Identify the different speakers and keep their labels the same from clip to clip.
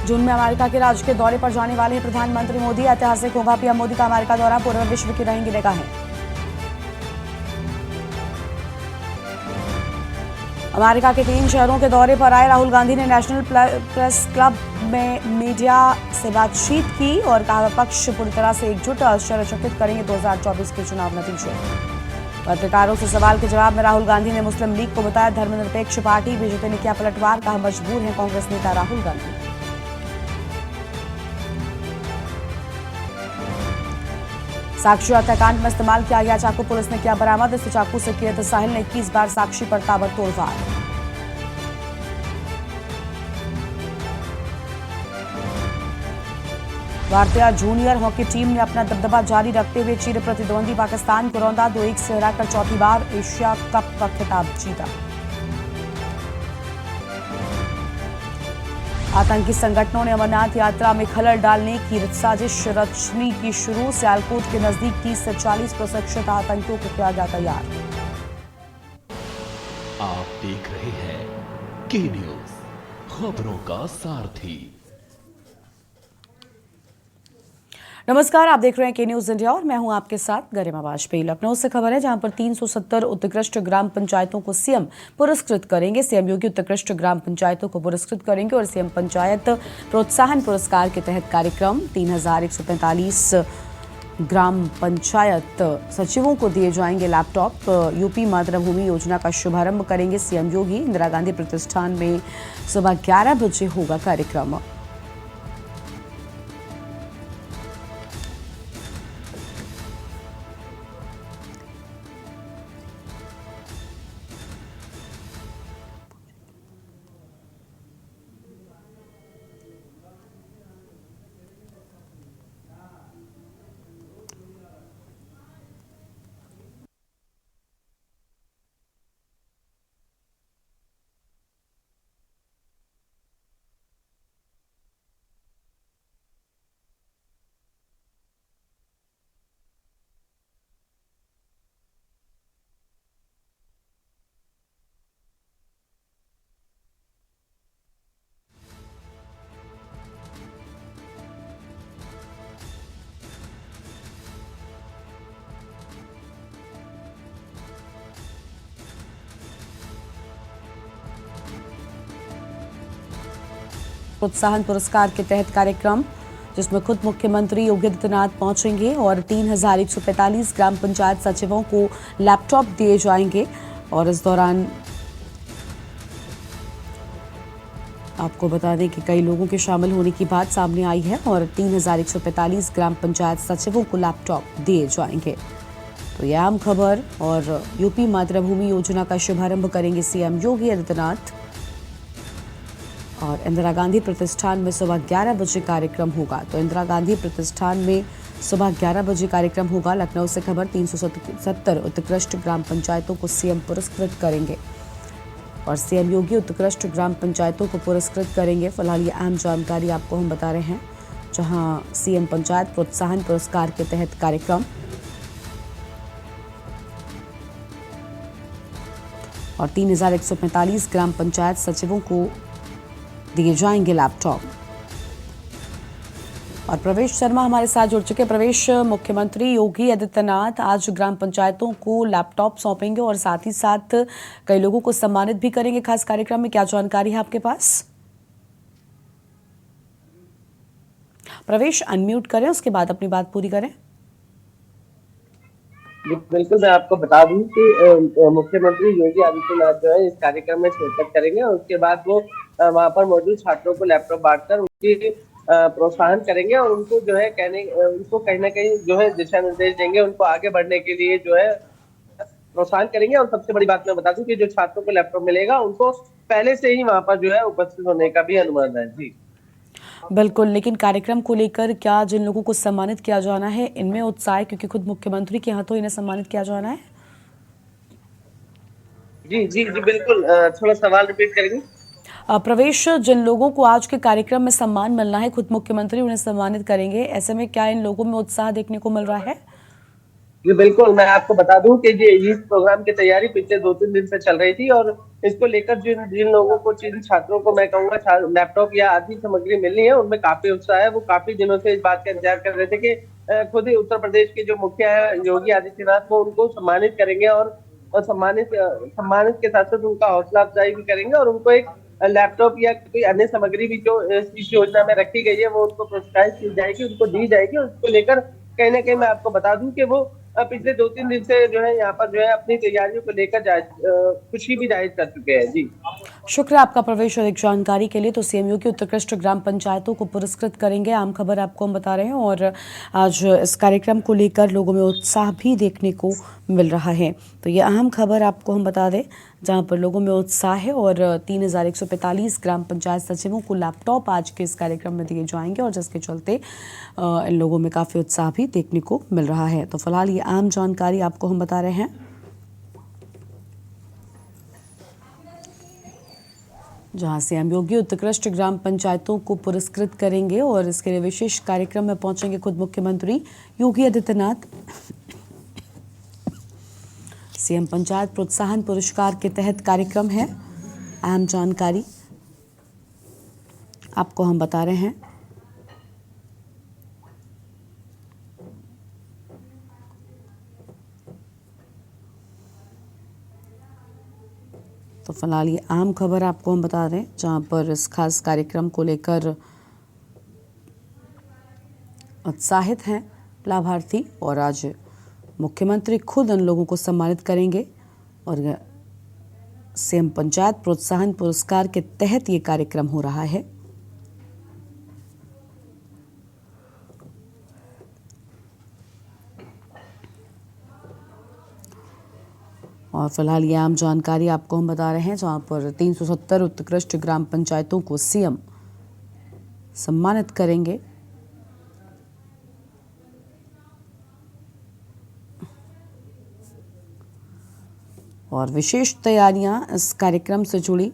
Speaker 1: जून में अमेरिका के राजकीय दौरे पर जाने वाले हैं प्रधानमंत्री मोदी। ऐतिहासिक होगा पीएम मोदी का अमेरिका दौरा, पूरे विश्व की रहेंगी निगाहें। अमेरिका के 3 शहरों के दौरे पर आए राहुल गांधी ने नेशनल प्रेस क्लब में मीडिया से बातचीत की और कहा विपक्ष पूरी तरह से एकजुट, आश्चर्यचकित करेंगे 2024 के चुनाव नतीजे। पत्रकारों से सवाल के जवाब में राहुल गांधी ने मुस्लिम लीग को बताया धर्मनिरपेक्ष पार्टी। बीजेपी ने किया पलटवार, कहा मजबूर हैं कांग्रेस नेता राहुल गांधी। साक्षी हत्याकांड में इस्तेमाल किया गया चाकू पुलिस ने किया बरामद। इस चाकू से किरत साहिल ने 21 बार साक्षी पर ताबड़तोड़ वार। भारतीय जूनियर हॉकी टीम ने अपना दबदबा जारी रखते हुए चिर प्रतिद्वंदी पाकिस्तान को रौंदा। 2-1 से हराकर चौथी बार एशिया कप का खिताब जीता। आतंकी संगठनों ने अमरनाथ यात्रा में खलल डालने की साजिश रचने की शुरू। सियालकोट के नजदीक 30 से 40% आतंकियों को किया गया तैयार।
Speaker 2: आप देख रहे हैं के न्यूज, खबरों का सारथी।
Speaker 1: नमस्कार, आप देख रहे हैं के न्यूज इंडिया और मैं हूं आपके साथ गरिमा वाजपेयी। लखनऊ से खबर है जहां पर 370 उत्कृष्ट ग्राम पंचायतों को सीएम पुरस्कृत करेंगे। सीएम योगी उत्कृष्ट ग्राम पंचायतों को पुरस्कृत करेंगे और सीएम पंचायत प्रोत्साहन पुरस्कार के तहत कार्यक्रम 3145 ग्राम पंचायत सचिवों को दिए जाएंगे लैपटॉप। यूपी मातृभूमि योजना का शुभारंभ करेंगे सीएम योगी। इंदिरा गांधी प्रतिष्ठान में सुबह 11 बजे होगा कार्यक्रम। प्रोत्साहन पुरस्कार के तहत कार्यक्रम जिसमें खुद मुख्यमंत्री योगी आदित्यनाथ पहुंचेंगे और 3145 ग्राम पंचायत सचिवों को लैपटॉप दिए जाएंगे। और इस दौरान आपको बता दें कि कई लोगों के शामिल होने की बात सामने आई है और 3145 ग्राम पंचायत सचिवों को लैपटॉप दिए जाएंगे। तो यह अहम खबर। और यूपी मातृभूमि योजना का शुभारंभ करेंगे सीएम योगी आदित्यनाथ और इंदिरा गांधी प्रतिष्ठान में सुबह 11 बजे कार्यक्रम होगा। तो इंदिरा गांधी प्रतिष्ठान में सुबह 11 बजे कार्यक्रम होगा। लखनऊ से खबर 370 उत्कृष्ट ग्राम पंचायतों को सीएम पुरस्कृत करेंगे और सीएम योगी उत्कृष्ट ग्राम पंचायतों को पुरस्कृत करेंगे। फिलहाल ये अहम जानकारी आपको हम बता रहे हैं जहां सीएम पंचायत प्रोत्साहन पुरस्कार के तहत कार्यक्रम और 3145 ग्राम पंचायत सचिवों को दिए जाएंगे लैपटॉप। और प्रवेश शर्मा हमारे साथ जुड़ चुके। प्रवेश, मुख्यमंत्री योगी आदित्यनाथ आज ग्राम पंचायतों को लैपटॉप सौंपेंगे और साथ ही साथ कई लोगों को सम्मानित भी करेंगे खास कार्यक्रम में, क्या जानकारी है आपके पास? प्रवेश, अनम्यूट करें, उसके बाद अपनी बात पूरी करें।
Speaker 3: बिल्कुल, मैं आपको बता दूं कि मुख्यमंत्री योगी आदित्यनाथ जो है इस कार्यक्रम में शिरकत करेंगे और उसके बाद वो वहां पर मौजूद छात्रों को लैपटॉप बांटकर उनकी प्रोत्साहन करेंगे और उनको जो है उनको कहीं ना कहीं जो है दिशा निर्देश देंगे, उनको आगे बढ़ने के लिए जो है प्रोत्साहन करेंगे। और सबसे बड़ी बात मैं बता दूं कि जो छात्रों को लैपटॉप मिलेगा उनको पहले से ही वहां पर जो है उपस्थित होने का भी अनुमान है। जी
Speaker 1: बिल्कुल, लेकिन कार्यक्रम को लेकर क्या जिन लोगों को सम्मानित किया जाना है इनमें उत्साह है, क्योंकि खुद मुख्यमंत्री के हाथों इन्हें सम्मानित किया जाना है?
Speaker 3: जी जी जी बिल्कुल, थोड़ा सवाल रिपीट करेंगे।
Speaker 1: प्रवेश, जिन लोगों को आज के कार्यक्रम में सम्मान मिलना है खुद मुख्यमंत्री उन्हें सम्मानित करेंगे, ऐसे में क्या इन लोगों में उत्साह देखने को मिल रहा है?
Speaker 3: जी बिल्कुल, मैं आपको बता दूं कि ये इस प्रोग्राम की तैयारी पिछले 2-3 दिन से चल रही थी और इसको लेकर जिन जिन लोगों को, जिन छात्रों को मैं कहूँगा लैपटॉप या आदि सामग्री मिलनी है, उनमें काफी उत्साह है। वो काफी दिनों से इस बात का इंतजार कर रहे थे कि खुद ही उत्तर प्रदेश के जो मुखिया है योगी आदित्यनाथ, वो उनको सम्मानित करेंगे और सम्मानित के साथ साथ उनका हौसला अफजाई भी करेंगे और उनको एक लैपटॉप या कोई अन्य सामग्री भी जो इस योजना में रखी गई है वो उनको प्रोत्साहित की जाएगी, उनको दी जाएगी। और उसको लेकर कहीं ना कहीं मैं आपको बता दूं कि वो पिछले 2-3 दिन से जो है यहाँ पर जो है अपनी तैयारियों को लेकर खुशी भी जाहिर कर चुके हैं। जी
Speaker 1: शुक्रिया आपका प्रवेश। अधिक जानकारी के लिए तो सीएम योगी उत्कृष्ट ग्राम पंचायतों को पुरस्कृत करेंगे, आम खबर आपको हम बता रहे हैं। और आज इस कार्यक्रम को लेकर लोगों में उत्साह भी देखने को मिल रहा है। तो ये अहम खबर आपको हम बता दें, जहां पर लोगों में उत्साह है और 3145 ग्राम पंचायत सचिवों को लैपटॉप आज के इस कार्यक्रम में दिए जाएंगे और जिसके चलते इन लोगों में काफ़ी उत्साह भी देखने को मिल रहा है। तो फिलहाल ये आम जानकारी आपको हम बता रहे हैं। जहां सीएम योगी उत्कृष्ट ग्राम पंचायतों को पुरस्कृत करेंगे और इसके लिए विशेष कार्यक्रम में पहुंचेंगे खुद मुख्यमंत्री योगी आदित्यनाथ। सीएम पंचायत प्रोत्साहन पुरस्कार के तहत कार्यक्रम है, अहम जानकारी आपको हम बता रहे हैं। तो फिलहाल ये आम खबर आपको हम बता दें, जहां पर इस खास कार्यक्रम को लेकर उत्साहित हैं लाभार्थी और आज मुख्यमंत्री खुद उन लोगों को सम्मानित करेंगे और सीएम पंचायत प्रोत्साहन पुरस्कार के तहत ये कार्यक्रम हो रहा है। और फिलहाल ये आम जानकारी आपको हम बता रहे हैं, जहां पर 370 उत्कृष्ट ग्राम पंचायतों को सीएम सम्मानित करेंगे। और विशेष तैयारियां इस कार्यक्रम से जुड़ी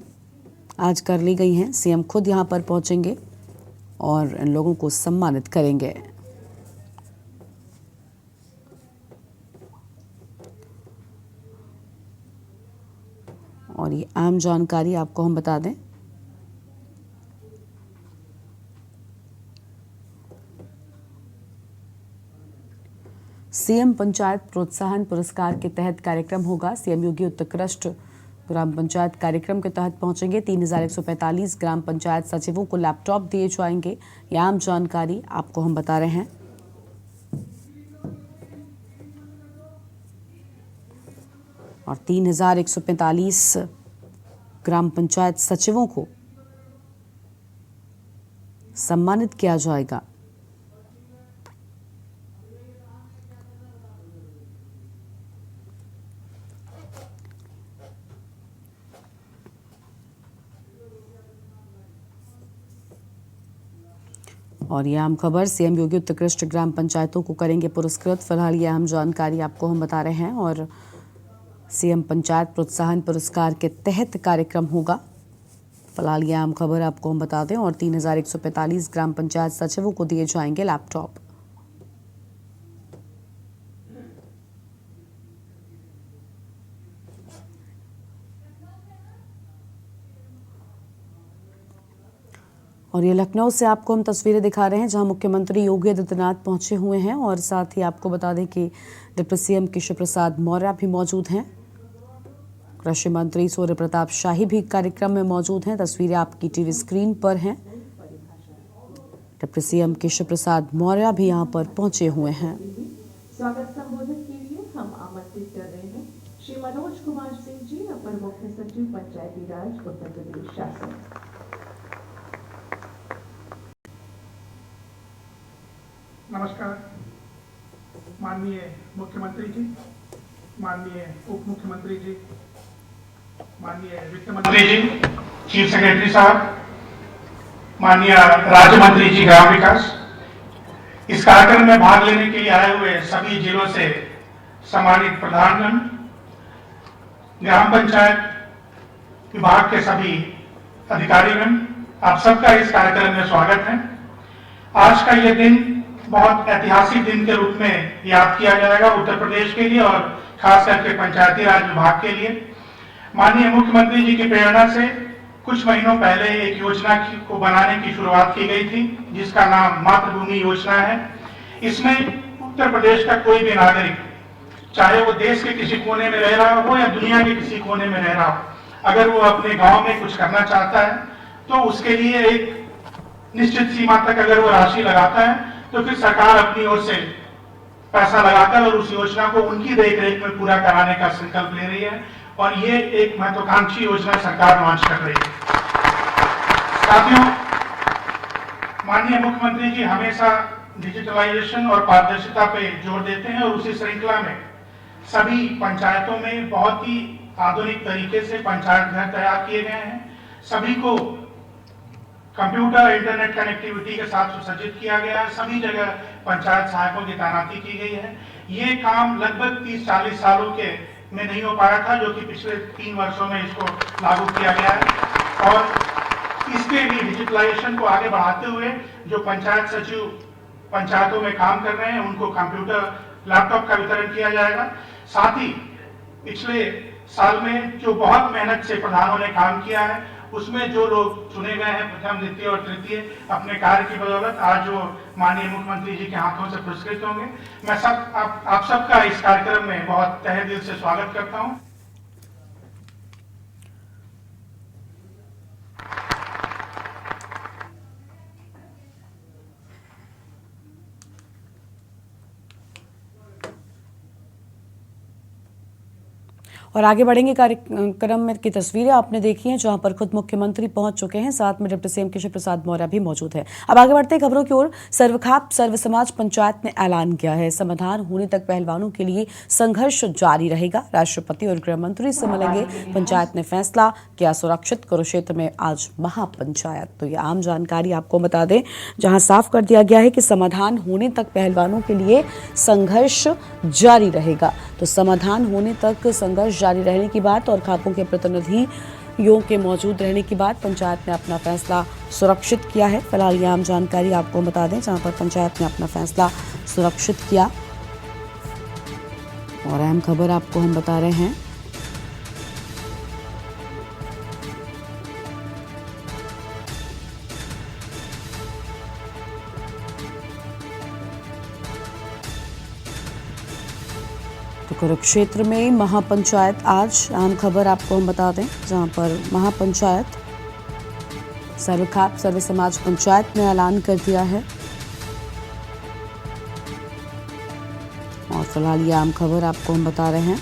Speaker 1: आज कर ली गई हैं। सीएम खुद यहां पर पहुंचेंगे और इन लोगों को सम्मानित करेंगे। और ये आम जानकारी आपको हम बता दें, सीएम पंचायत प्रोत्साहन पुरस्कार के तहत कार्यक्रम होगा। सीएम योगी उत्कृष्ट ग्राम पंचायत कार्यक्रम के तहत पहुंचेंगे। 3145 ग्राम पंचायत सचिवों को लैपटॉप दिए जाएंगे। ये आम जानकारी आपको हम बता रहे हैं। और 3145 ग्राम पंचायत सचिवों को सम्मानित किया जाएगा। और ये आम खबर, सीएम योगी उत्कृष्ट ग्राम पंचायतों को करेंगे पुरस्कृत। फिलहाल ये अहम जानकारी आपको हम बता रहे हैं। और सीएम पंचायत प्रोत्साहन पुरस्कार के तहत कार्यक्रम होगा। फिलहाल ये आम खबर आपको हम बता दें। और 3145 ग्राम पंचायत सचिवों को दिए जाएंगे लैपटॉप। और ये लखनऊ से आपको हम तस्वीरें दिखा रहे हैं, जहां मुख्यमंत्री योगी आदित्यनाथ पहुंचे हुए हैं। और साथ ही आपको बता दें कि डिप्टी सीएम केशव प्रसाद मौर्य भी मौजूद हैं। कृषि मंत्री सूर्य प्रताप शाही भी कार्यक्रम में मौजूद हैं। तस्वीरें आपकी टीवी स्क्रीन पर हैं। डिप्टी सीएम केशव प्रसाद मौर्य भी यहां पर पहुंचे हुए हैं।
Speaker 4: स्वागत संबोधन के लिए हम आमंत्रित कर रहे हैं श्री मनोज कुमार सिंह जी, अपर मुख्य सचिव पंचायती राज उत्तर प्रदेश शासन।
Speaker 5: नमस्कार। माननीय मुख्यमंत्री जी, माननीय उप मुख्यमंत्री जी, माननीय वित्त मंत्री जी, चीफ सेक्रेटरी साहब, माननीय राज्य मंत्री जी ग्राम विकास, इस कार्यक्रम में भाग लेने के लिए आए हुए सभी जिलों से सम्मानित प्रधानगण, ग्राम पंचायत विभाग के सभी अधिकारीगण, आप सबका इस कार्यक्रम में स्वागत है। आज का ये दिन बहुत ऐतिहासिक दिन के रूप में याद किया जाएगा उत्तर प्रदेश के लिए और खास करके पंचायती राज विभाग के लिए। माननीय मुख्यमंत्री जी की प्रेरणा से कुछ महीनों पहले एक योजना को बनाने की शुरुआत की गई थी जिसका नाम मातृभूमि योजना है। इसमें उत्तर प्रदेश का कोई भी नागरिक, चाहे वो देश के किसी कोने में रह रहा हो या दुनिया के किसी कोने में रह रहा हो, अगर वो अपने गांव में कुछ करना चाहता है तो उसके लिए एक निश्चित सीमा तक अगर वो राशि लगाता है तो फिर सरकार अपनी ओर से पैसा लगाकर और उस योजना को उनकी देखरेख में पूरा कराने का संकल्प ले रही है और ये एक महत्वाकांक्षी योजना सरकार लॉन्च कर रही है। साथियों, माननीय मुख्यमंत्री जी हमेशा डिजिटलाइजेशन और पारदर्शिता पे जोर देते हैं और उसी श्रृंखला में सभी पंचायतों में बहुत ही आधुनिक तरीके से पंचायत घर तैयार किए गए हैं। सभी को कंप्यूटर इंटरनेट कनेक्टिविटी के साथ सुसज्जित किया गया है। सभी जगह पंचायत सहायकों की तैनाती की गई है। ये काम लगभग 30-40 सालों के में नहीं हो पाया था, जो कि पिछले 3 वर्षों में इसको लागू किया गया है। और इसके भी डिजिटलाइजेशन को आगे बढ़ाते हुए जो पंचायत सचिव पंचायतों में काम कर रहे हैं उनको कंप्यूटर लैपटॉप का वितरण किया जाएगा। साथ ही पिछले साल में जो बहुत मेहनत से प्रधानों ने काम किया है उसमें जो लोग चुने गए हैं प्रथम, द्वितीय और तृतीय, अपने कार्य की बदौलत आज वो माननीय मुख्यमंत्री जी के हाथों से पुरस्कृत होंगे। मैं आप सबका इस कार्यक्रम में बहुत तहे दिल से स्वागत करता हूं।
Speaker 1: और आगे बढ़ेंगे कार्यक्रम में की तस्वीरें आपने देखी हैं जहां पर खुद मुख्यमंत्री पहुंच चुके हैं, साथ में डिप्टी सीएम केशव प्रसाद मौर्य भी मौजूद है। अब आगे बढ़ते हैं खबरों की ओर। सर्वखाप सर्व समाज पंचायत ने ऐलान किया है समाधान होने तक पहलवानों के लिए संघर्ष जारी रहेगा। राष्ट्रपति और गृह मंत्री से मिलेंगे। पंचायत ने फैसला किया सुरक्षित। कुरुक्षेत्र में आज महापंचायत। तो ये आम जानकारी आपको बता दें, जहां साफ कर दिया गया है कि समाधान होने तक पहलवानों के लिए संघर्ष जारी रहेगा। तो समाधान होने तक संघर्ष जारी रहने की बात और खापों के प्रतिनिधियों के मौजूद रहने की बात पंचायत ने अपना फैसला सुरक्षित किया है। फिलहाल ये आम जानकारी आपको बता दें जहां पर पंचायत ने अपना फैसला सुरक्षित किया। और अहम खबर आपको हम बता रहे हैं। तो कुरुक्षेत्र में महापंचायत आज, अहम खबर आपको हम बता दें जहां पर महापंचायत सर्वखाप सर्व समाज पंचायत ने ऐलान कर दिया है। और फिलहाल ये आम खबर आपको हम बता रहे हैं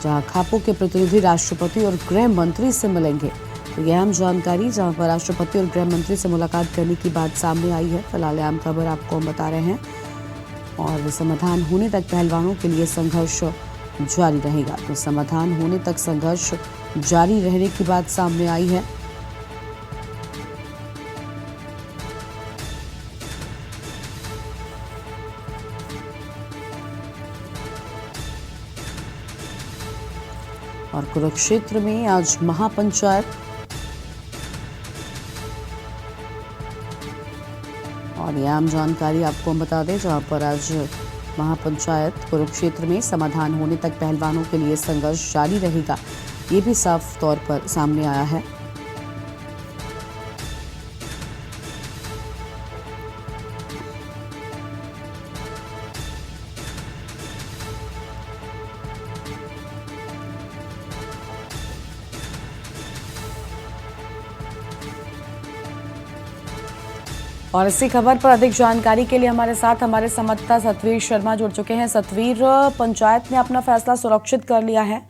Speaker 1: जहां खापों के प्रतिनिधि राष्ट्रपति और गृह मंत्री से मिलेंगे। तो यह अहम जानकारी जहां पर राष्ट्रपति और गृह मंत्री से मुलाकात करने की बात सामने आई है। फिलहाल आम खबर आपको हम बता रहे हैं। और समाधान होने तक पहलवानों के लिए संघर्ष जारी रहेगा। तो समाधान होने तक संघर्ष जारी रहने की बात सामने आई है। और कुरुक्षेत्र में आज महापंचायत। और ये आम जानकारी आपको हम बता दें जहां पर आज महापंचायत कुरुक्षेत्र में समाधान होने तक पहलवानों के लिए संघर्ष जारी रहेगा, ये भी साफ तौर पर सामने आया है। और इसी खबर पर अधिक जानकारी के लिए हमारे साथ हमारे संवाददाता सतवीर शर्मा जुड़ चुके हैं। सतवीर, पंचायत ने अपना फैसला सुरक्षित कर लिया है।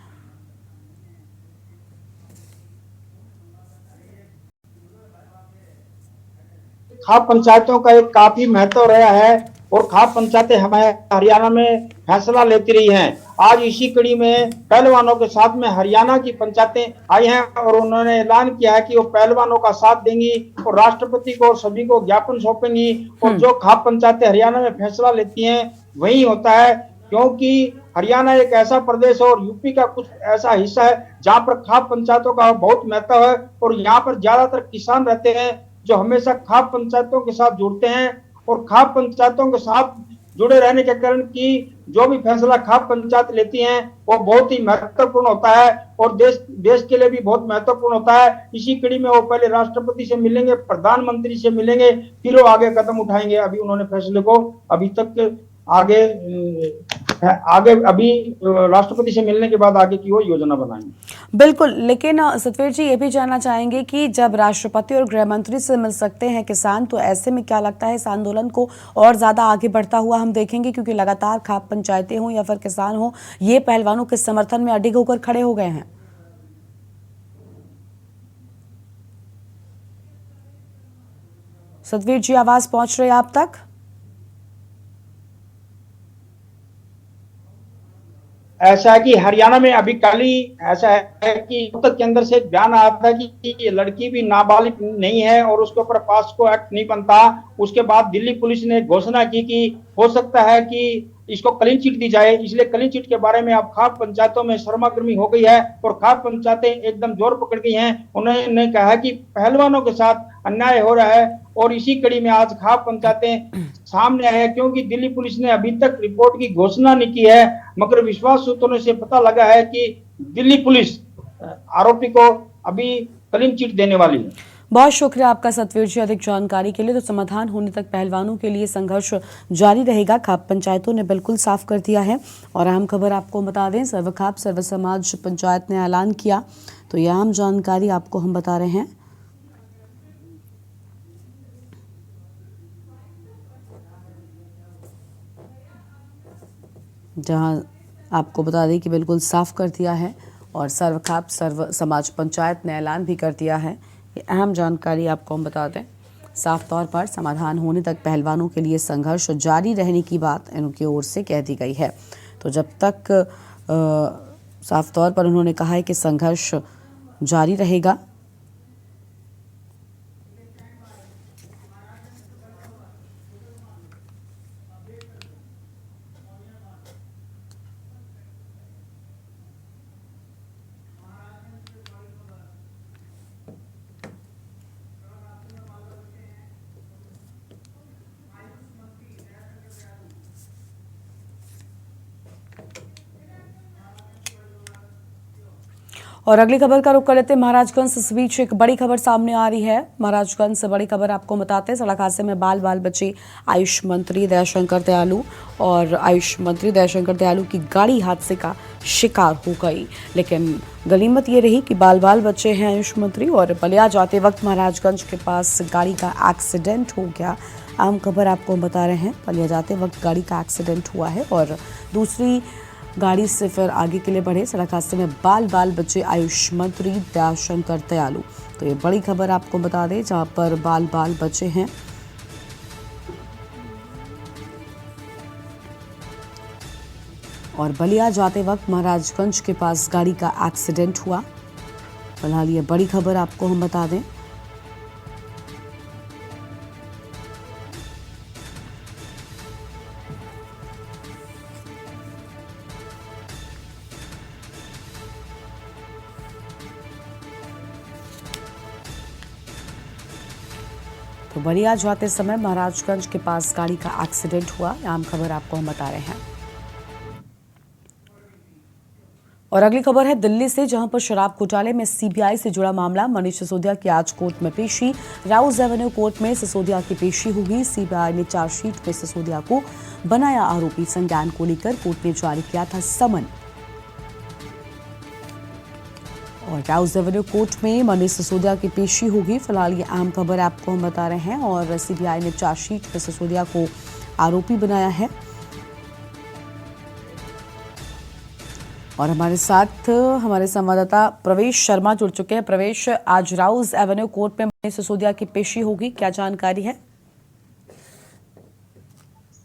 Speaker 6: खाप पंचायतों का एक काफी महत्व रहा है और खाप पंचायतें हमें हरियाणा में फैसला लेती रही हैं। आज इसी कड़ी में पहलवानों के साथ में हरियाणा की पंचायतें आई हैं और उन्होंने ऐलान किया है कि वो पहलवानों का साथ देंगी और राष्ट्रपति को और सभी को ज्ञापन सौंपेंगी। और जो खाप पंचायतें हरियाणा में फैसला लेती हैं वही होता है, क्योंकि हरियाणा एक ऐसा प्रदेश और यूपी का कुछ ऐसा हिस्सा है जहाँ पर खाप पंचायतों का बहुत महत्व है और यहाँ पर ज्यादातर किसान रहते हैं। जो हमेशा खाप पंचायतों के साथ जुड़ते हैं और खाप पंचायतों के साथ जुड़े रहने के कारण की जो भी फैसला खाप पंचायत लेती हैं वो बहुत ही महत्वपूर्ण होता है और देश के लिए भी बहुत महत्वपूर्ण होता है। इसी कड़ी में वो पहले राष्ट्रपति से मिलेंगे, प्रधानमंत्री से मिलेंगे, फिर वो आगे कदम उठाएंगे। अभी उन्होंने फैसले को अभी तक आगे आगे अभी राष्ट्रपति से मिलने के बाद आगे की वो योजना बनाएंगे।
Speaker 1: बिल्कुल, लेकिन सतवीर जी ये भी जानना चाहेंगे कि जब राष्ट्रपति और गृह मंत्री से मिल सकते हैं किसान, तो ऐसे में क्या लगता है इस आंदोलन को और ज्यादा आगे बढ़ता हुआ हम देखेंगे, क्योंकि लगातार खाप पंचायतें हों या फिर किसान हो, ये पहलवानों के समर्थन में अडिग होकर खड़े हो गए हैं। सतवीर जी, आवाज पहुंच रही है आप तक?
Speaker 6: ऐसा है कि हरियाणा में अभी कल ही ऐसा है कि रोहतक के अंदर से एक बयान आया था कि ये लड़की भी नाबालिग नहीं है और उसके ऊपर पास्को एक्ट नहीं बनता। उसके बाद दिल्ली पुलिस ने घोषणा की कि हो सकता है कि इसको क्लीन चिट दी जाए, इसलिए क्लीन चिट के बारे में अब खाप पंचायतों में सरगर्मी हो गई है और खाप पंचायतें एकदम जोर पकड़ गई हैं। उन्होंने कहा कि पहलवानों के साथ अन्याय हो रहा है और इसी कड़ी में आज खाप पंचायतें सामने आए हैं, क्योंकि दिल्ली पुलिस ने अभी तक रिपोर्ट की घोषणा नहीं की है, मगर विश्वास सूत्रों से पता लगा है कि दिल्ली पुलिस आरोपी को अभी क्लीन चिट देने वाली है।
Speaker 1: बहुत शुक्रिया आपका सतवीर जी अधिक जानकारी के लिए। तो समाधान होने तक पहलवानों के लिए संघर्ष जारी रहेगा, खाप पंचायतों ने बिल्कुल साफ कर दिया है। और अहम खबर आपको बता दें, सर्व खाप सर्व समाज पंचायत ने ऐलान किया, तो यह अहम जानकारी आपको हम बता रहे हैं। जहां आपको बता दें कि बिल्कुल साफ कर दिया है और सर्व खाप सर्व समाज पंचायत ने ऐलान भी कर दिया है। ये अहम जानकारी आपको हम बता दें। साफ तौर पर समाधान होने तक पहलवानों के लिए संघर्ष जारी रहने की बात इनकी ओर से कह दी गई है। तो जब तक साफ तौर पर उन्होंने कहा है कि संघर्ष जारी रहेगा। और अगली खबर का रुख कर लेते हैं महाराजगंज से। इस बीच एक बड़ी खबर सामने आ रही है। महाराजगंज से बड़ी खबर आपको बताते हैं। सड़क हादसे में बाल बचे आयुष मंत्री दयाशंकर दयालु, और आयुष मंत्री दयाशंकर दयालु की गाड़ी हादसे का शिकार हो गई। लेकिन गनीमत ये रही कि बाल बचे हैं आयुष मंत्री, और बलिया जाते वक्त महाराजगंज के पास गाड़ी का एक्सीडेंट हो गया। आम खबर आपको हम बता रहे हैं, बलिया जाते वक्त गाड़ी का एक्सीडेंट हुआ है और दूसरी गाड़ी से फिर आगे के लिए बढ़े। सड़क हादसे में बाल बचे आयुष मंत्री दयाशंकर दयालु। तो ये बड़ी खबर आपको बता दें, जहां पर बाल बचे हैं। और बलिया जाते वक्त महाराजगंज के पास गाड़ी का एक्सीडेंट हुआ। फिलहाल ये बड़ी खबर आपको हम बता दें। तो बलिया जाते समय महाराजगंज के पास गाड़ी का एक्सीडेंट हुआ। आम खबर आपको हम बता रहे हैं। और अगली खबर है दिल्ली से, जहां पर शराब घोटाले में सीबीआई से जुड़ा मामला। मनीष सिसोदिया की आज कोर्ट में पेशी। राउज एवेन्यू कोर्ट में सिसोदिया की पेशी होगी। सीबीआई ने चार्जशीट में सिसोदिया को बनाया आरोपी। संज्ञान को लेकर कोर्ट ने जारी किया था समन। और राउज एवेन्यू कोर्ट में मनीष सिसोदिया की पेशी होगी। फिलहाल ये अहम खबर आपको हम बता रहे हैं। और सीबीआई ने चार्जशीट में सिसोदिया को आरोपी बनाया है। और हमारे साथ हमारे संवाददाता प्रवेश शर्मा जुड़ चुके हैं। प्रवेश, आज राउज एवेन्यू कोर्ट में मनीष सिसोदिया की पेशी होगी, क्या जानकारी है?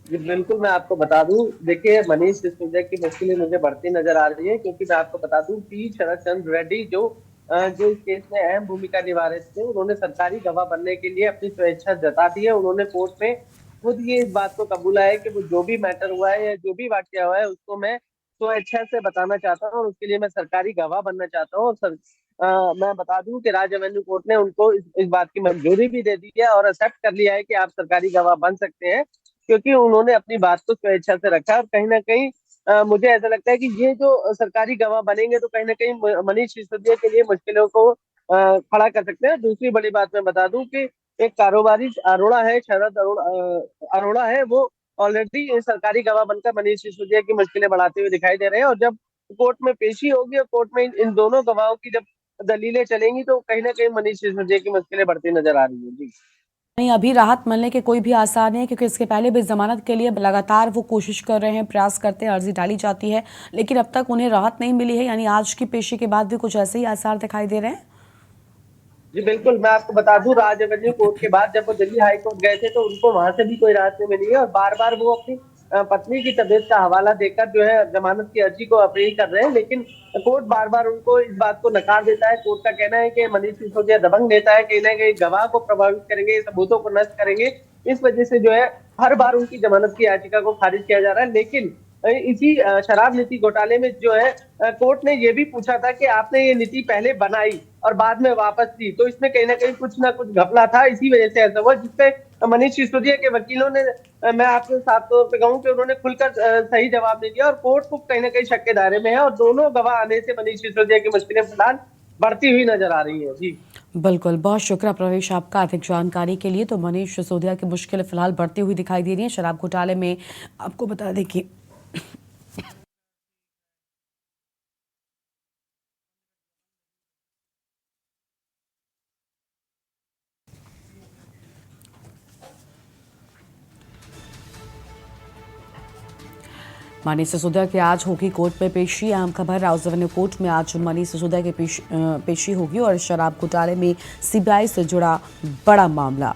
Speaker 3: जी बिल्कुल, मैं आपको बता दूं, देखिए मनीष सिसोदिया की मुश्किलें मुझे बढ़ती नजर आ रही है, क्योंकि मैं आपको बता दूं पी शरद चंद्र रेड्डी जो इस केस में अहम भूमिका निभा रहे थे, उन्होंने सरकारी गवाह बनने के लिए अपनी स्वेच्छा जता दी है। उन्होंने कोर्ट में खुद ये इस बात को कबूला है कि वो जो भी मैटर हुआ है या जो भी वाकया हुआ है उसको मैं स्वेच्छा से बताना चाहता हूँ और उसके लिए मैं सरकारी गवाह बनना चाहता हूँ। और मैं बता दूं कि राज्य रेवेन्यू कोर्ट ने उनको इस बात की मंजूरी भी दे दी है और एक्सेप्ट कर लिया है कि आप सरकारी गवाह बन सकते हैं, क्योंकि उन्होंने अपनी बात को स्वेच्छा से रखा है। और कहीं ना कहीं मुझे ऐसा लगता है कि ये जो सरकारी गवाह बनेंगे तो कहीं ना कहीं मनीष सिसोदिया के लिए मुश्किलों को खड़ा कर सकते हैं। दूसरी बड़ी बात मैं बता दूं कि एक कारोबारी अरोड़ा है, शरद अरोड़ा अरोड़ा है, वो ऑलरेडी सरकारी गवाह बनकर मनीष सिसोदिया की मुश्किलें बढ़ाते हुए दिखाई दे रहे हैं। और जब कोर्ट में पेशी होगी और कोर्ट में इन दोनों गवाहों की जब दलीलें चलेंगी तो कहीं ना कहीं मनीष सिसोदिया की मुश्किलें बढ़ती नजर आ रही है। जी
Speaker 1: नहीं, अभी राहत मिलने के कोई भी आसार नहीं है, क्योंकि इसके पहले भी जमानत के लिए लगातार वो कोशिश कर रहे हैं, प्रयास करते हैं, अर्जी डाली जाती है, लेकिन अब तक उन्हें राहत नहीं मिली है। यानी आज की पेशी के बाद भी कुछ ऐसे ही आसार दिखाई दे रहे हैं।
Speaker 3: जी बिल्कुल, मैं आपको बता दूं, राज्य रेवेन्यू कोर्ट के बाद जब वो दिल्ली हाई कोर्ट गए थे तो उनको वहां से भी कोई राहत नहीं मिली है और बार बार वो अपनी पत्नी की तबीयत का हवाला देकर जो है जमानत की अर्जी को अपील कर रहे हैं, लेकिन कोर्ट बार बार उनको इस बात को नकार देता है। कोर्ट का कहना है कि मनीष सिसोदिया दबंग नेता है, कहीं ना कहीं गवाह को प्रभावित करेंगे, सबूतों को नष्ट करेंगे। इस वजह से जो है हर बार उनकी जमानत की याचिका को खारिज किया जा रहा है। लेकिन इसी शराब नीति घोटाले में जो है कोर्ट ने ये भी पूछा था कि आपने ये नीति पहले बनाई और बाद में वापस ली, तो इसमें कहीं ना कुछ घपला था, इसी वजह से ऐसा हुआ, जिसपे मनीष सिसोदिया के वकीलों ने मैं आपके साथ तौर पे कहूं कि उन्होंने खुलकर सही जवाब नहीं दिया और कोर्ट को कहीं ना कहीं शक के दायरे में है और दोनों गवाह आने से मनीष सिसोदिया की मुश्किलें फिलहाल बढ़ती हुई नजर आ रही है। जी
Speaker 1: बिल्कुल, बहुत शुक्रिया प्रवेश आपका अधिक जानकारी के लिए। तो मनीष सिसोदिया की मुश्किलें फिलहाल बढ़ती हुई दिखाई दे रही हैं शराब घोटाले में। आपको बता दें कि मनीष सिसोदिया की आज होगी कोर्ट में पेशी। अहम खबर, राउस रेवेन्यू कोर्ट में आज मनीष सिसोदिया की पेशी होगी और शराब घोटाले में सीबीआई से जुड़ा बड़ा मामला।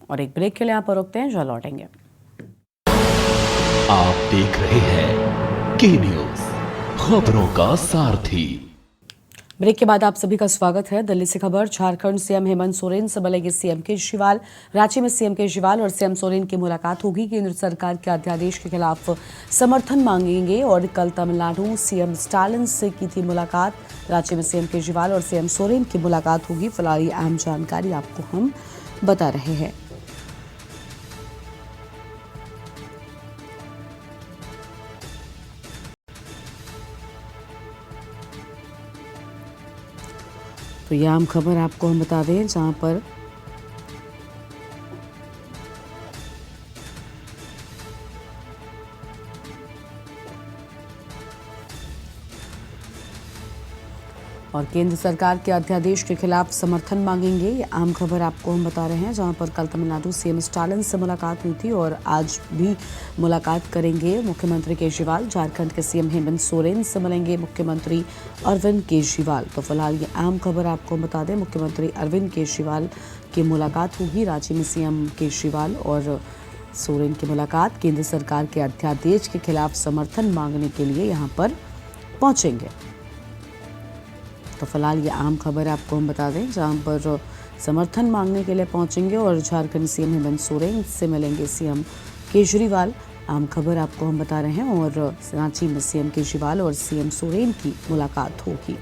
Speaker 1: और एक ब्रेक के लिए यहाँ पर रुकते हैं, जो लौटेंगे।
Speaker 2: आप देख रहे हैं के न्यूज, खबरों का सारथी।
Speaker 1: ब्रेक के बाद आप सभी का स्वागत है। दिल्ली से खबर, झारखंड सीएम हेमंत सोरेन से मिलेंगे सीएम केजरीवाल। रांची में सीएम केजरीवाल और सीएम सोरेन की मुलाकात होगी। केंद्र सरकार के अध्यादेश के खिलाफ समर्थन मांगेंगे और कल तमिलनाडु सीएम स्टालिन से की थी मुलाकात। रांची में सीएम केजरीवाल और सीएम सोरेन की मुलाकात होगी। फिलहाल ये अहम जानकारी आपको हम बता रहे हैं। तो यह आम खबर आपको हम बता दें, जहां पर और केंद्र सरकार के अध्यादेश के खिलाफ समर्थन मांगेंगे। ये आम खबर आपको हम बता रहे हैं, जहां पर कल तमिलनाडु सीएम स्टालिन से मुलाकात हुई थी और आज भी मुलाकात करेंगे मुख्यमंत्री केजरीवाल। झारखंड के सीएम हेमंत सोरेन से मिलेंगे मुख्यमंत्री अरविंद केजरीवाल। तो फिलहाल ये आम खबर आपको हम बता दें, मुख्यमंत्री अरविंद केजरीवाल की मुलाकात होगी। रांची में सीएम केजरीवाल और सोरेन की मुलाकात। केंद्र सरकार के अध्यादेश के खिलाफ समर्थन मांगने के लिए यहाँ पर पहुंचेंगे। तो फिलहाल ये आम खबर आपको हम बता दें, जहां पर समर्थन मांगने के लिए पहुंचेंगे और झारखंड सीएम हेमंत सोरेन से मिलेंगे सीएम केजरीवाल। आम खबर आपको हम बता रहे हैं और रांची में सीएम केजरीवाल और सीएम सोरेन की मुलाकात होगी।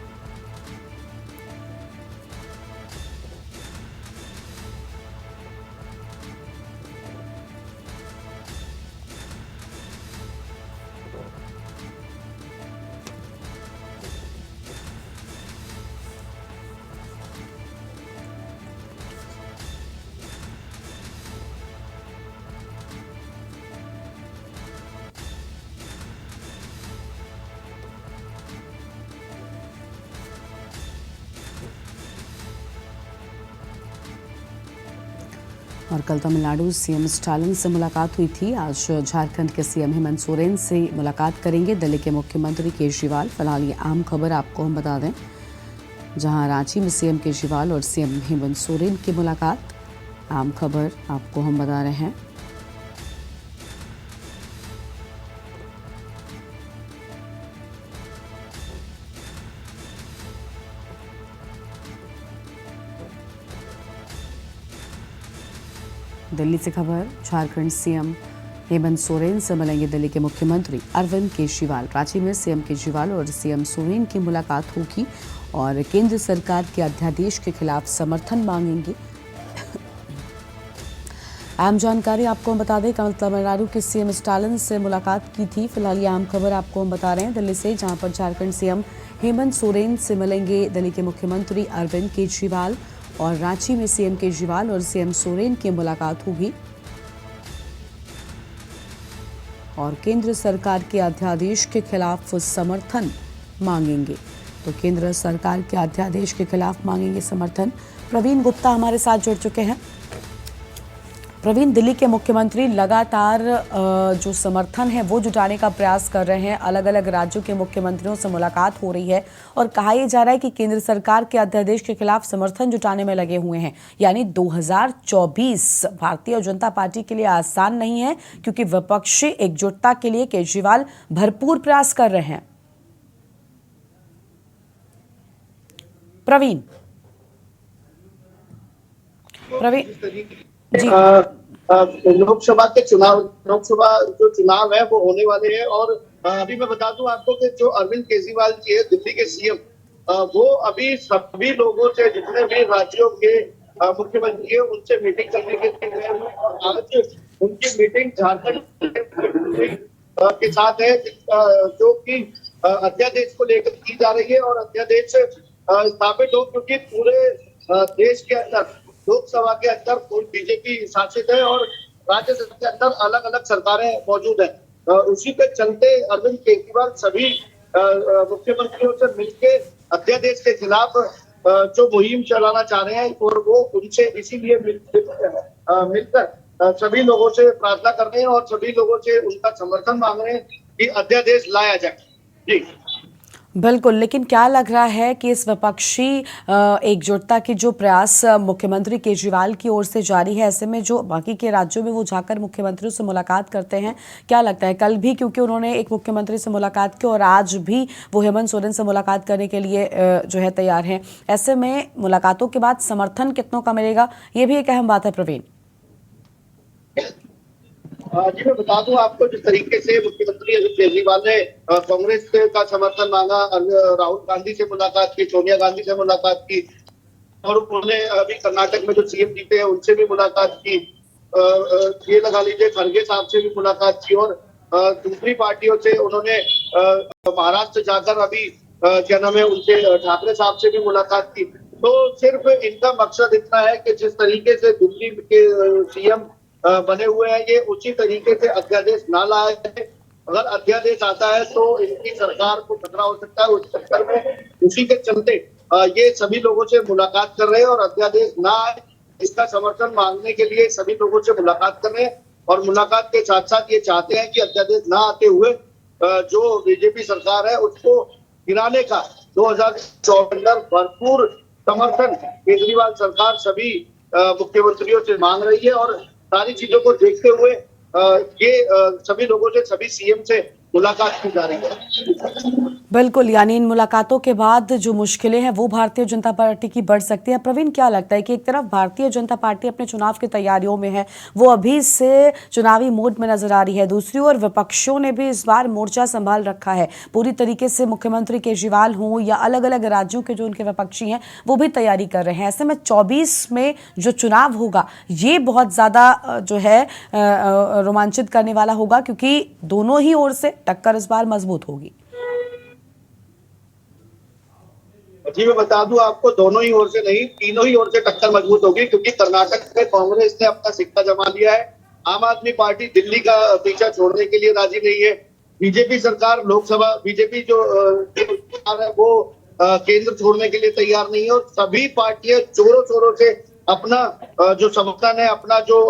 Speaker 1: और कल तमिलनाडु सीएम स्टालिन से मुलाकात हुई थी। आज झारखंड के सीएम हेमंत सोरेन से मुलाकात करेंगे दिल्ली के मुख्यमंत्री केजरीवाल। फिलहाल ये आम खबर आपको हम बता दें, जहां रांची में सीएम केजरीवाल और सीएम हेमंत सोरेन की मुलाकात। आम खबर आपको हम बता रहे हैं। दिल्ली से खबर, झारखंड सीएम हेमंत सोरेन से मिलेंगे दिल्ली के मुख्यमंत्री अरविंद केजरीवाल। रांची में सीएम केजरीवाल और सीएम सोरेन की मुलाकात होगी और केंद्र सरकार के अध्यादेश के खिलाफ समर्थन मांगेंगे। अहम जानकारी आपको हम बता दें, कल तमिलनाडु के सीएम स्टालिन से मुलाकात की थी। फिलहाल ये अहम खबर आपको हम बता रहे हैं दिल्ली से, जहां पर झारखंड सीएम हेमंत सोरेन से मिलेंगे दिल्ली के मुख्यमंत्री अरविंद केजरीवाल और रांची में सीएम केजरीवाल और सीएम सोरेन की मुलाकात होगी और केंद्र सरकार के अध्यादेश के खिलाफ समर्थन मांगेंगे। तो केंद्र सरकार के अध्यादेश के खिलाफ मांगेंगे समर्थन। प्रवीण गुप्ता हमारे साथ जुड़ चुके हैं। प्रवीण, दिल्ली के मुख्यमंत्री लगातार जो समर्थन है वो जुटाने का प्रयास कर रहे हैं। अलग अलग राज्यों के मुख्यमंत्रियों से मुलाकात हो रही है और कहा यह जा रहा है कि केंद्र सरकार के अध्यादेश के खिलाफ समर्थन जुटाने में लगे हुए हैं। यानी 2024 भारतीय जनता पार्टी के लिए आसान नहीं है, क्योंकि विपक्षी एकजुटता के लिए केजरीवाल भरपूर प्रयास कर रहे हैं। प्रवीण जी,
Speaker 7: लोकसभा जो चुनाव है वो होने वाले हैं और अभी मैं बता दूं आपको कि जो अरविंद केजरीवाल जी है दिल्ली के सीएम, वो अभी सभी लोगों से, जितने भी राज्यों के मुख्यमंत्री है उनसे मीटिंग करने के लिए गए हैं और आज उनकी मीटिंग झारखंड के साथ है, जो कि अध्यादेश को लेकर की जा रही है और अध्यादेश स्थापित हो, क्योंकि पूरे देश के अंदर लोकसभा के अंदर बीजेपी शासित है और राज्यसभा के अंदर अलग अलग सरकारें मौजूद है। उसी के चलते अरविंद केजरीवाल सभी मुख्यमंत्रियों से मिलकर अध्यादेश के खिलाफ जो मुहिम चलाना चाह रहे हैं और वो उनसे इसीलिए मिलकर सभी लोगों से प्रार्थना कर रहे हैं और सभी लोगों से उनका समर्थन मांग रहे हैं कि अध्यादेश लाया जाए। जी
Speaker 1: बिल्कुल, लेकिन क्या लग रहा है कि इस विपक्षी एकजुटता की जो प्रयास मुख्यमंत्री केजरीवाल की ओर से जारी है, ऐसे में जो बाकी के राज्यों में वो जाकर मुख्यमंत्रियों से मुलाकात करते हैं, क्या लगता है कल भी क्योंकि उन्होंने एक मुख्यमंत्री से मुलाकात की और आज भी वो हेमंत सोरेन से मुलाकात करने के लिए जो है तैयार हैं, ऐसे में मुलाकातों के बाद समर्थन कितनों का मिलेगा, ये भी एक अहम बात है। प्रवीण
Speaker 7: जी मैं बता दूं आपको, जिस तरीके से मुख्यमंत्री अरविंद केजरीवाल ने कांग्रेस का समर्थन मांगा, राहुल गांधी से मुलाकात की, सोनिया गांधी से मुलाकात की और उन्होंने अभी कर्नाटक में जो सीएम जीते हैं उनसे भी मुलाकात की, ये लगा लीजिए खड़गे साहब से भी मुलाकात की और दूसरी पार्टियों से उन्होंने महाराष्ट्र जाकर अभी क्या नाम है उनसे ठाकरे साहब से भी मुलाकात की। तो सिर्फ इनका मकसद इतना है कि जिस तरीके से दिल्ली के सीएम बने हुए हैं, ये उसी तरीके से अध्यादेश ना लाया जाए। अगर अध्यादेश आता है तो इनकी सरकार को खतरा हो सकता है। उस चक्कर में उसी के चलते ये सभी लोगों से मुलाकात कर रहे हैं और अध्यादेश ना आए इसका समर्थन मांगने के लिए सभी लोगों से मुलाकात कर रहे हैं और मुलाकात के साथ साथ ये चाहते हैं कि अध्यादेश ना आते हुए जो बीजेपी सरकार है उसको गिराने का 2024 भरपूर समर्थन केजरीवाल सरकार सभी मुख्यमंत्रियों से मांग रही है और सारी चीजों को देखते हुए ये सभी लोगों से, सभी सीएम से मुलाकात की जा रही है।
Speaker 1: बिल्कुल, यानी इन मुलाकातों के बाद जो मुश्किलें हैं वो भारतीय जनता पार्टी की बढ़ सकती है। प्रवीण, क्या लगता है कि एक तरफ भारतीय जनता पार्टी अपने चुनाव की तैयारियों में है, वो अभी से चुनावी मोड में नजर आ रही है, दूसरी ओर विपक्षों ने भी इस बार मोर्चा संभाल रखा है पूरी तरीके से, मुख्यमंत्री केजरीवाल हों या अलग अलग राज्यों के जो उनके विपक्षी हैं वो भी तैयारी कर रहे हैं। ऐसे में 24 में जो चुनाव होगा ये बहुत ज्यादा जो है रोमांचित करने वाला होगा, क्योंकि दोनों ही ओर से टक्कर इस बार मजबूत होगी।
Speaker 7: जी मैं बता दूं आपको, दोनों ही ओर से नहीं, तीनों ही ओर से टक्कर मजबूत होगी, क्योंकि कर्नाटक में कांग्रेस ने अपना सिक्का जमा लिया है, आम आदमी पार्टी दिल्ली का पीछा छोड़ने के लिए राजी नहीं है, बीजेपी सरकार लोकसभा बीजेपी जो सरकार है वो केंद्र छोड़ने के लिए तैयार नहीं है और सभी पार्टियां जोरों शोरों से अपना जो समर्थन है, अपना जो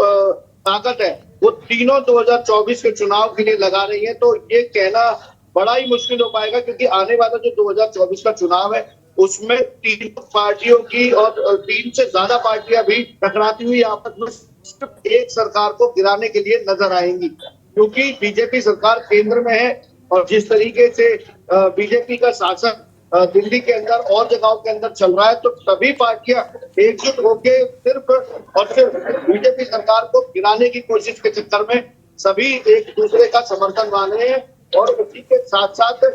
Speaker 7: ताकत है वो तीनों 2024 के चुनाव के लिए लगा रही है। तो ये कहना बड़ा ही मुश्किल हो पाएगा, क्योंकि आने वाला जो 2024 का चुनाव है उसमें तीन पार्टियों की और 3 से ज्यादा पार्टियां भी टकराती हुई आपस में सिर्फ एक सरकार को गिराने के लिए नजर आएंगी, क्योंकि बीजेपी सरकार केंद्र में है और जिस तरीके से बीजेपी का शासन दिल्ली के अंदर और जगहों के अंदर चल रहा है। तो सभी पार्टियां एकजुट होकर सिर्फ और सिर्फ बीजेपी सरकार को गिराने की कोशिश के चक्कर में सभी एक दूसरे का समर्थन मान रहे हैं और उसी के साथ साथ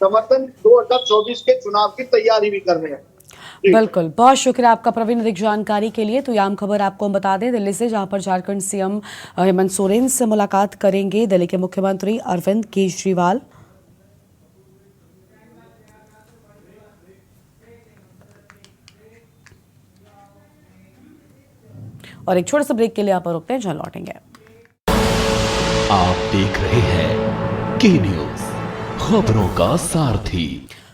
Speaker 7: समर्थन 2024 के चुनाव की तैयारी भी कर रहे हैं।
Speaker 1: बिल्कुल, बहुत शुक्रिया आपका प्रवीण, अधिक जानकारी के लिए। तो ये आम खबर आपको हम बता दें दिल्ली से, जहां पर झारखंड सीएम हेमंत सोरेन से मुलाकात करेंगे दिल्ली के मुख्यमंत्री अरविंद केजरीवाल। और एक छोटे से ब्रेक के लिए आप रुकते हैं, जहां लौटेंगे।
Speaker 2: आप देख रहे हैं के न्यूज, खबरों का सारथी।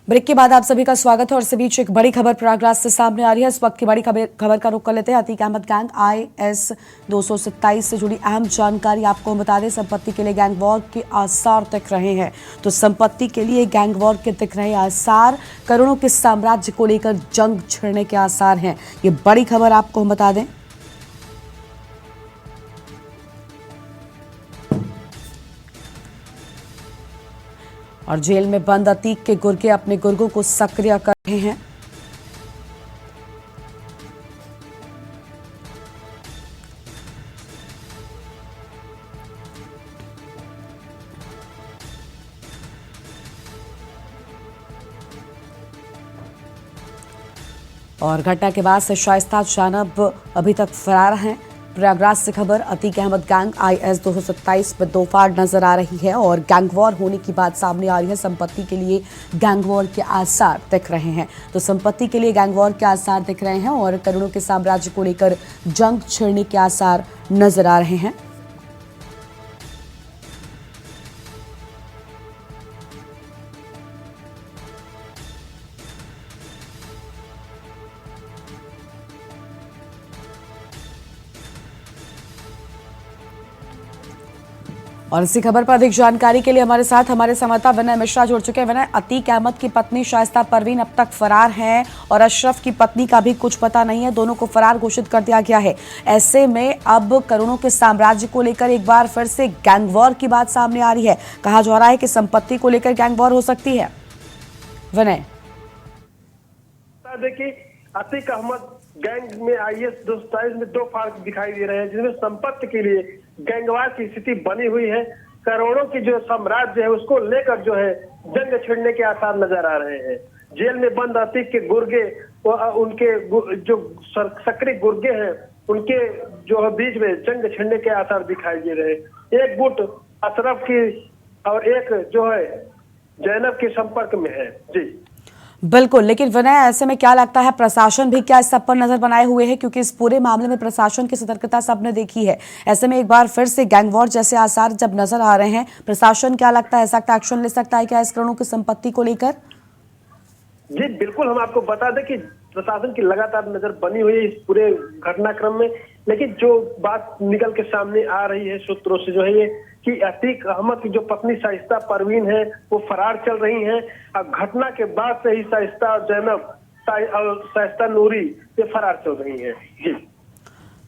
Speaker 1: ब्रेक के बाद आप सभी का स्वागत है। और इस बीच एक बड़ी खबर प्रयागराज से सामने आ रही है। इस वक्त की बड़ी खबर का रुख कर लेते हैं। अतीक अहमद गैंग IS 227 से जुड़ी अहम जानकारी आपको हम बता दें। संपत्ति के लिए गैंग वॉर के आसार दिख रहे हैं। तो संपत्ति के लिए गैंग वॉर के दिख रहे आसार, करोड़ों के साम्राज्य को लेकर जंग छिड़ने के आसार हैं। ये बड़ी खबर आपको हम बता दें। और जेल में बंद अतीक के गुर्गे अपने गुर्गों को सक्रिय कर रहे हैं। और घटना के बाद से शाइस्ता जानब अभी तक फरार हैं। प्रयागराज से खबर, अतीक अहमद गैंग IS 227 पर दो फाड़ नजर आ रही है और गैंग वॉर होने की बात सामने आ रही है। संपत्ति के लिए गैंग वॉर के आसार दिख रहे हैं। तो संपत्ति के लिए गैंग वॉर के आसार दिख रहे हैं और करोड़ों के साम्राज्य को लेकर जंग छिड़ने के आसार नजर आ रहे हैं। और इसी खबर पर अधिक जानकारी के लिए हमारे साथ हमारे संवाददाता विनय मिश्रा जुड़ चुके हैं। विनय, अतीक अहमद की पत्नी शाइस्ता परवीन अब तक फरार हैं और अशरफ की पत्नी का भी कुछ पता नहीं है। दोनों को फरार घोषित कर दिया गया है। ऐसे में अब करोड़ों के साम्राज्य को लेकर एक बार फिर से गैंग वॉर की बात सामने आ रही है। कहा जा रहा है कि संपत्ति को लेकर गैंग वॉर हो सकती है। विनय,
Speaker 8: देखिए, अतीक अहमद गैंग में IS 227 में दो फाड़ दिखाई दे रहे हैं, जिसमें संपत्ति के लिए गैंगवार की स्थिति बनी हुई है। करोड़ों की जो साम्राज्य है उसको लेकर जो है जंग छिड़ने के आसार नजर आ रहे हैं। जेल में बंद अतीक के गुर्गे, उनके जो सक्रिय गुर्गे हैं, उनके जो है बीच में जंग छिड़ने के आसार दिखाई दे रहे हैं। एक गुट अशरफ की और एक जो है जैनब के संपर्क में है। जी
Speaker 1: बिल्कुल, लेकिन विनय, ऐसे में क्या लगता है प्रशासन भी क्या इस सब पर नजर बनाए हुए है? क्योंकि इस पूरे मामले में प्रशासन की सतर्कता सबने देखी है। ऐसे में एक बार फिर से गैंग वॉर जैसे आसार जब नजर आ रहे हैं, प्रशासन क्या लगता है सख्त एक्शन ले सकता है क्या इस करोड़ों की संपत्ति को लेकर?
Speaker 8: जी बिल्कुल, हम आपको बता दें कि प्रशासन की लगातार नजर बनी हुई है इस पूरे घटनाक्रम में। लेकिन जो बात निकल के सामने आ रही है सूत्रों से जो है ये कि अतीक अहमद की जो पत्नी शाइस्ता परवीन है वो फरार चल रही हैं। अब घटना के बाद से ही शाइस्ता और जैनब और शाइस्ता नूरी ये फरार चल रही हैं। जी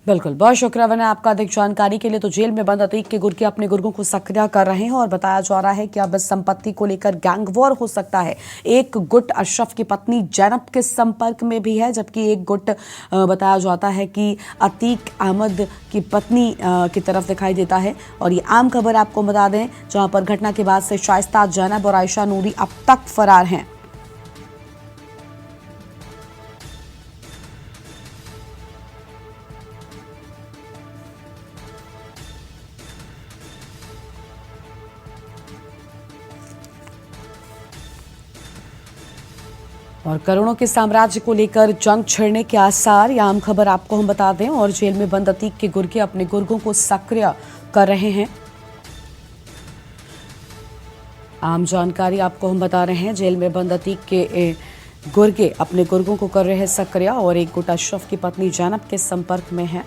Speaker 1: बिल्कुल, बहुत शुक्रिया विनय आपका अधिक जानकारी के लिए। तो जेल में बंद अतीक के गुर्गे अपने गुर्गों को सक्रिय कर रहे हैं और बताया जा रहा है कि अब इस संपत्ति को लेकर गैंग वॉर हो सकता है। एक गुट अशरफ की पत्नी जैनब के संपर्क में भी है, जबकि एक गुट बताया जाता है कि अतीक अहमद की पत्नी की तरफ दिखाई देता है। और ये आम खबर आपको बता दें, जहां पर घटना के बाद से शाइस्ता, जैनब और आयशा नूरी अब तक फरार हैं। और करोड़ों के साम्राज्य को लेकर जंग छिड़ने के आसार, यह आम खबर आपको हम बता दें। और जेल में बंद अतीक के गुर्गे अपने गुर्गों को सक्रिय कर रहे हैं। आम जानकारी आपको हम बता रहे हैं। जेल में बंद अतीक के गुर्गे अपने गुर्गों को कर रहे हैं सक्रिय और एक गुट अशरफ की पत्नी जैनब के संपर्क में है।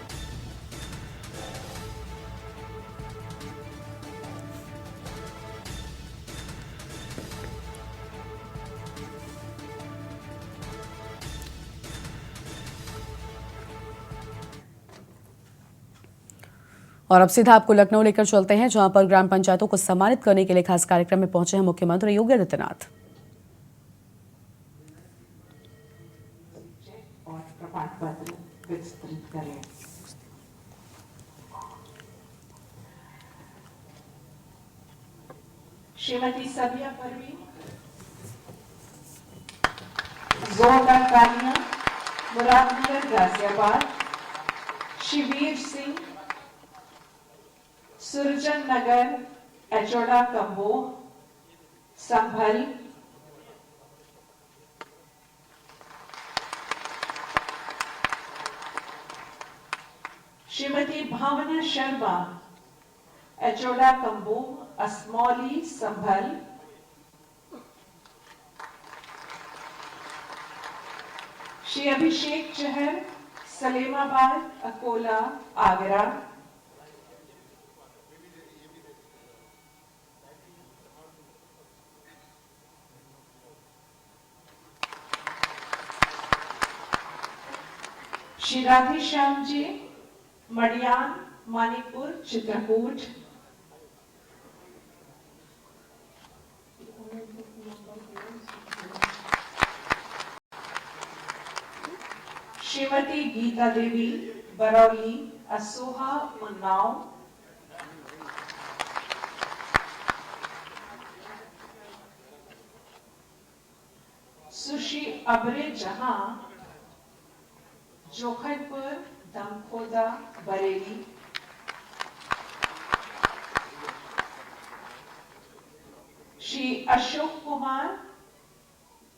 Speaker 1: और अब सीधा आपको लखनऊ लेकर चलते हैं, जहां पर ग्राम पंचायतों को सम्मानित करने के लिए खास कार्यक्रम में पहुंचे हैं मुख्यमंत्री योगी आदित्यनाथ।
Speaker 4: श्रीमती सबिया परवीन, जोरदार तालियां। मुरादनगर गाजियाबाद, शिवीर सिंह, सुरजन नगर, एचोड़ा कम्बोह, संभल, श्रीमती भावना शर्मा, एचोड़ा कम्बोह, असमौली, संभल, श्री अभिषेक चहर, सलेमाबाद, अकोला, आगरा, श्री राधेश्याम जी, मडियान, मानिकपुर, चित्रकूट, श्रीमती गीता देवी, बरौली, असोहा, उन्नाव, सुश्री अबरे जहां, जोखड़पुर, दमखोदा, बरेली, श्री अशोक कुमार,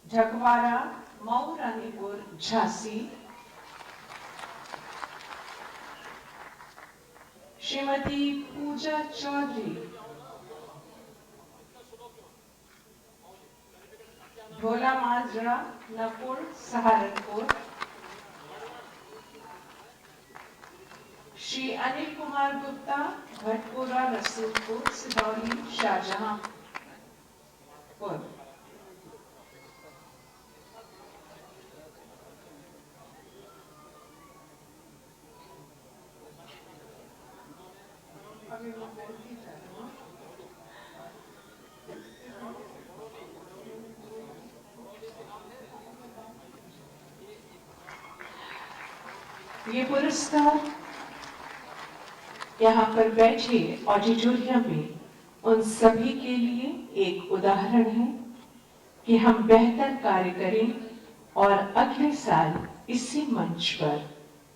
Speaker 4: ढकवारा, मऊ रानीपुर, झांसी, श्रीमती पूजा चौधरी, ढोला माजरा, नकुल, सहारनपुर, श्री अनिल कुमार गुप्ता, भटपुरा, रसूलपुर, सिदौली, शाहजहांपुर, ये पुरस्कार यहाँ पर बैठे ऑडिटोरियम में उन सभी के लिए एक उदाहरण है कि हम बेहतर कार्य करें और अगले साल इसी मंच पर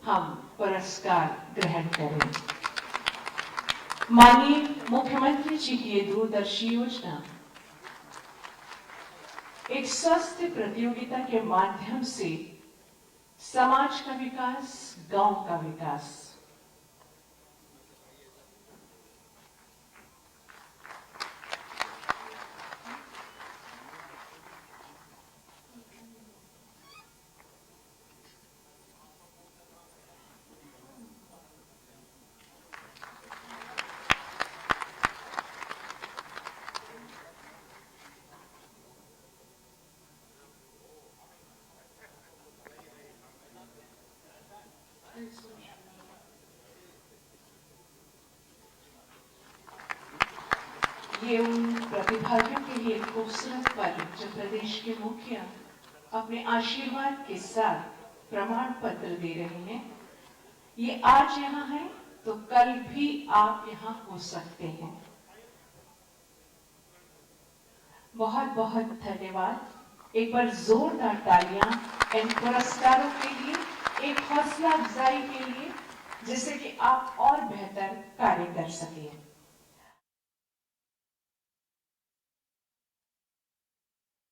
Speaker 4: हम पुरस्कार ग्रहण करें। माननीय मुख्यमंत्री जी की ये दूरदर्शी योजना एक स्वस्थ प्रतियोगिता के माध्यम से समाज का विकास, गांव का विकास, ये उन प्रतिभागियों के लिए खूबसूरत पल जो प्रदेश के मुखिया अपने आशीर्वाद के साथ प्रमाण पत्र दे रहे हैं। ये आज यहाँ है तो कल भी आप यहाँ हो सकते हैं। बहुत बहुत धन्यवाद। एक बार जोरदार तालियां इन पुरस्कारों के लिए, एक हौसला अफजाई के लिए, जिससे कि आप और बेहतर कार्य कर सकें।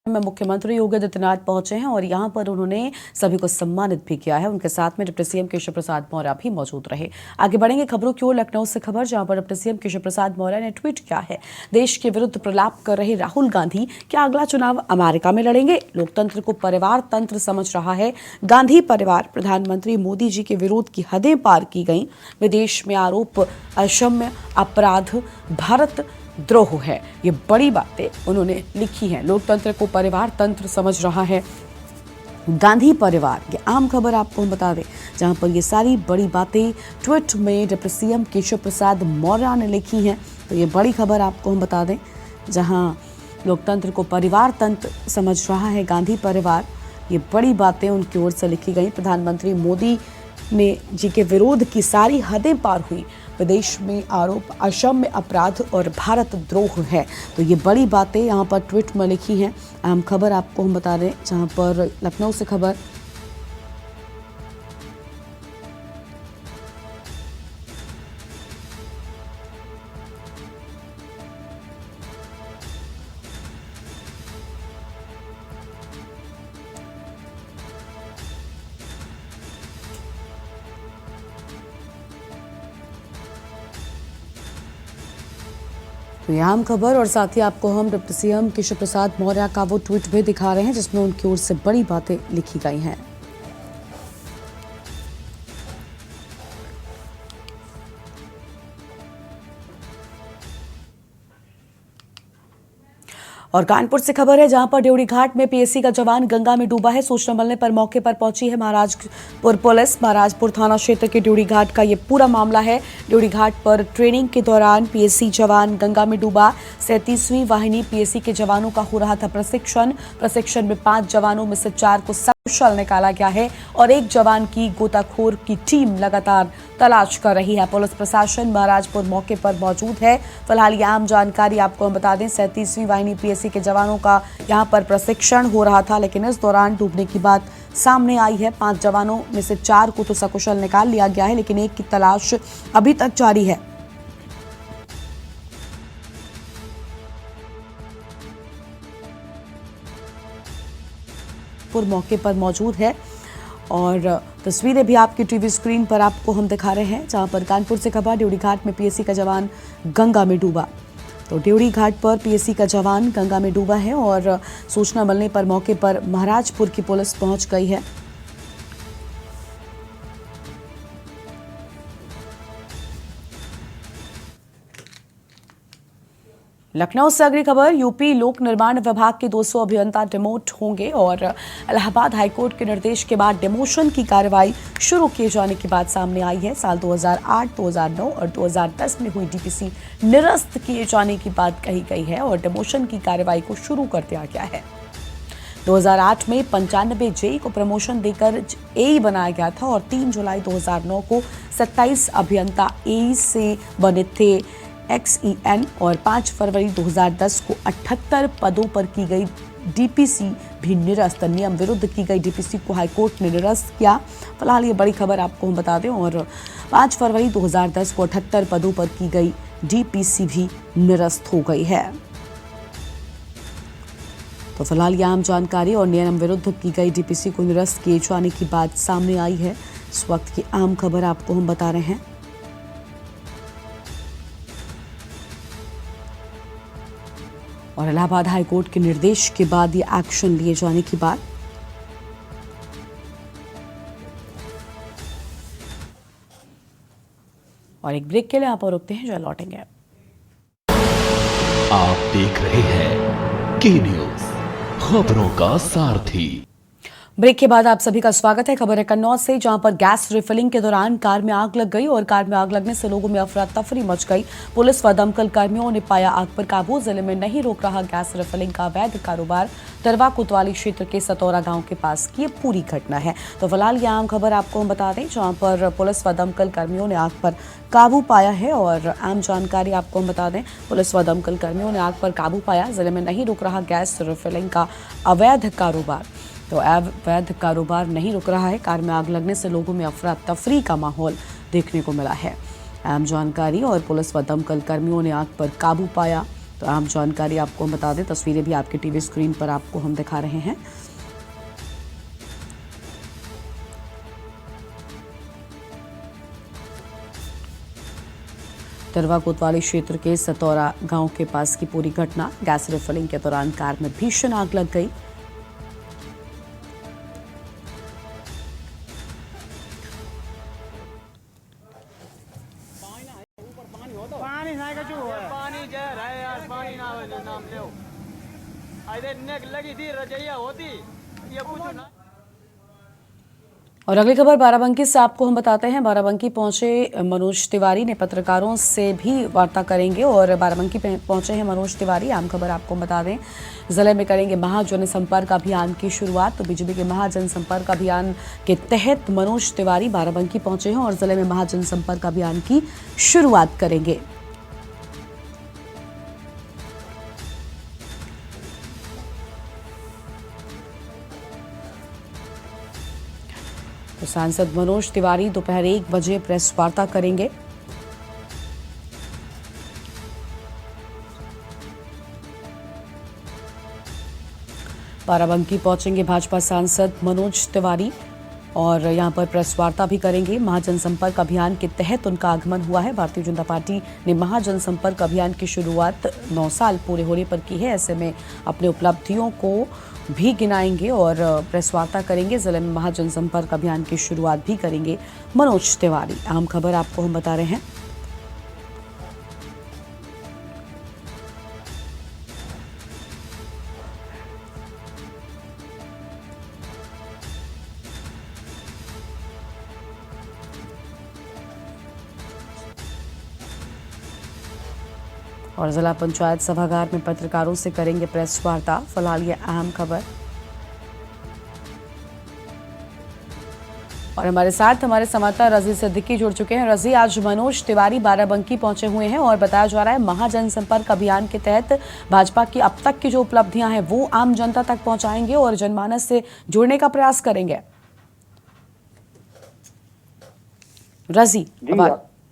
Speaker 1: में मुख्यमंत्री योगी आदित्यनाथ पहुंचे हैं और यहां पर उन्होंने सभी को सम्मानित भी किया है। उनके साथ में डिप्टी सीएम केशव प्रसाद मौर्य भी मौजूद रहे। आगे बढ़ेंगे खबरों की ओर। लखनऊ से खबर, जहां पर डिप्टी सीएम केशव प्रसाद मौर्य ने ट्वीट किया है, देश के विरुद्ध प्रलाप कर रहे राहुल गांधी क्या अगला चुनाव अमेरिका में लड़ेंगे? लोकतंत्र को परिवार तंत्र समझ रहा है गांधी परिवार। प्रधानमंत्री मोदी जी के विरोध की हदें पार की गई। विदेश में आरोप अक्षम्य अपराध, भारत द्रोह है। ये बड़ी बातें उन्होंने लिखी हैं। लोकतंत्र को परिवार तंत्र समझ रहा है गांधी परिवार। ये आम खबर आपको हम बता दें, जहां पर ये सारी बड़ी बातें ट्वीट में डिप्टी सीएम केशव प्रसाद मौर्य ने लिखी हैं। तो ये बड़ी खबर आपको हम बता दें, जहां लोकतंत्र को परिवार तंत्र समझ रहा है गांधी परिवार। ये बड़ी बातें उनकी ओर से लिखी गई। प्रधानमंत्री मोदी ने जी के विरोध की सारी हदें पार हुई। विदेश में आरोप अक्षम्य अपराध और भारत द्रोह है। तो ये बड़ी बातें यहाँ पर ट्वीट में लिखी हैं। अहम खबर आपको हम बता रहे हैं, जहाँ पर लखनऊ से खबर। तो ये अहम खबर, और साथ ही आपको हम डिप्टी सीएम केशव प्रसाद मौर्य का वो ट्वीट भी दिखा रहे हैं जिसमें उनकी ओर से बड़ी बातें लिखी गई हैं। और कानपुर से खबर है, जहां पर ड्योढ़ी घाट में पीएसी का जवान गंगा में डूबा है। सूचना मिलने पर मौके पर पहुंची है महाराजपुर पुलिस। महाराजपुर थाना क्षेत्र के ड्योढ़ी घाट का ये पूरा मामला है। ड्योढ़ी घाट पर ट्रेनिंग के दौरान पीएसी जवान गंगा में डूबा। 37वीं वाहिनी पीएसी के जवानों का हो रहा था प्रशिक्षण में 5 जवानों में से 4 को सकुशल निकाला गया है और 1 जवान की गोताखोर की टीम लगातार तलाश कर रही है। पुलिस प्रशासन महाराजपुर मौके पर मौजूद है। फिलहाल ये आम जानकारी आपको हम बता दें, 37वीं वाहिनी पीएसी के जवानों का यहां पर प्रशिक्षण हो रहा था, लेकिन इस दौरान डूबने की बात सामने आई है। 5 जवानों में से 4 को तो सकुशल निकाल लिया गया है, लेकिन 1 की तलाश अभी तक जारी है। मौके पर मौजूद है और तस्वीरें भी आपकी टीवी स्क्रीन पर आपको हम दिखा रहे हैं, जहां पर कानपुर से खबर, ड्योढ़ी घाट में पीएसी का जवान गंगा में डूबा। तो ड्योढ़ी घाट पर पीएसी का जवान गंगा में डूबा है और सूचना मिलने पर मौके पर महाराजपुर की पुलिस पहुंच गई है। लखनऊ से अगली खबर, यूपी लोक निर्माण विभाग के 200 अभियंता डिमोट होंगे और इलाहाबाद हाईकोर्ट के निर्देश के बाद डिमोशन की कार्रवाई शुरू किए जाने की बात सामने आई है। साल 2008, 2009 और 2010 में हुई डीपीसी निरस्त किए जाने की बात कही गई है और डिमोशन की कार्रवाई को शुरू कर दिया गया है। 2008 में 95 जेई को प्रमोशन देकर एई बनाया गया था और 3 जुलाई 2009 को 27 अभियंता एई से बने थे XEN और 5 फरवरी 2010 को 78 पदों पर की गई डीपीसी भी निरस्त। नियम विरुद्ध की गई डीपीसी को हाईकोर्ट ने निरस्त किया। फिलहाल ये बड़ी खबर आपको हम बता दें, और 5 फरवरी 2010 को 78 पदों पर की गई डीपीसी भी निरस्त हो गई है। तो फिलहाल ये आम जानकारी और नियम विरुद्ध की गई डीपीसी को निरस्त किए जाने की बात सामने आई है। इस वक्त की आम खबर आपको हम बता रहे हैं। और इलाहाबाद हाईकोर्ट के निर्देश के बाद ये एक्शन लिए जाने की बात। और एक ब्रेक के लिए आप और रुकते हैं, जो लौटेंगे।
Speaker 2: आप देख रहे हैं के न्यूज, खबरों का सारथी।
Speaker 1: ब्रेक के बाद आप सभी का स्वागत है। खबर है कन्नौज से, जहां पर गैस रिफिलिंग के दौरान कार में आग लग गई और कार में आग लगने से लोगों में अफरा तफरी मच गई। पुलिस व दमकल कर्मियों ने पाया आग पर काबू। जिले में नहीं रोक रहा गैस रिफिलिंग का अवैध कारोबार। तरवा कोतवाली क्षेत्र के सतौरा गांव के पास की ये पूरी घटना है। तो फिलहाल ये आम खबर आपको हम बता दें, जहां पर पुलिस व दमकल कर्मियों ने आग पर काबू पाया है। और आम जानकारी आपको हम बता दें, पुलिस व दमकल कर्मियों ने आग पर काबू पाया। जिले में नहीं रुक रहा गैस रिफिलिंग का अवैध कारोबार। तो अवैध कारोबार नहीं रुक रहा है। कार में आग लगने से लोगों में अफरा तफरी का माहौल देखने को मिला है। आम जानकारी, और पुलिस व दमकल कर्मियों ने आग पर काबू पाया। तो आम जानकारी आपको हम बता दें, तस्वीरें भी आपके टीवी स्क्रीन पर आपको हम दिखा रहे हैं। तरवा कोतवाली क्षेत्र के सतौरा गांव के पास की पूरी घटना। गैस रिफिलिंग के दौरान कार में भीषण आग लग गई।
Speaker 9: पानी जहर है यार, पानी ना हो जो नाम लो। इधर नेक लगी थी, रजैया होती ये कुछ ना।
Speaker 1: और अगली खबर बाराबंकी से आपको हम बताते हैं। बाराबंकी पहुंचे मनोज तिवारी ने पत्रकारों से भी वार्ता करेंगे और बाराबंकी पहुंचे हैं मनोज तिवारी। आम खबर आपको बता दें, जिले में करेंगे महाजनसंपर्क अभियान की शुरुआत। तो बीजेपी के महाजनसंपर्क अभियान के तहत मनोज तिवारी बाराबंकी पहुंचे हैं और जिले में महाजनसंपर्क अभियान की शुरुआत करेंगे। तो सांसद मनोज तिवारी दोपहर 1 बजे प्रेस वार्ता करेंगे। बाराबंकी पहुंचेंगे भाजपा सांसद मनोज तिवारी और यहां पर प्रेस वार्ता भी करेंगे। महाजनसंपर्क अभियान के तहत उनका आगमन हुआ है। भारतीय जनता पार्टी ने महाजनसंपर्क अभियान की शुरुआत 9 साल पूरे होने पर की है। ऐसे में अपने उपलब्धियों को भी गिनाएंगे और प्रेस वार्ता करेंगे। जिले में महाजनसंपर्क अभियान की शुरुआत भी करेंगे मनोज तिवारी। अहम खबर आपको हम बता रहे हैं। और जिला पंचायत सभागार में पत्रकारों से करेंगे प्रेस वार्ता। फिलहाल ये अहम खबर। और हमारे साथ हमारे संवाददाता रजी सिद्दीकी जुड़ चुके हैं। रजी, आज मनोज तिवारी बाराबंकी पहुंचे हुए हैं और बताया जा रहा है महाजनसंपर्क अभियान के तहत भाजपा की अब तक की जो उपलब्धियां हैं वो आम जनता तक पहुंचाएंगे और जनमानस से जुड़ने का प्रयास करेंगे। रजी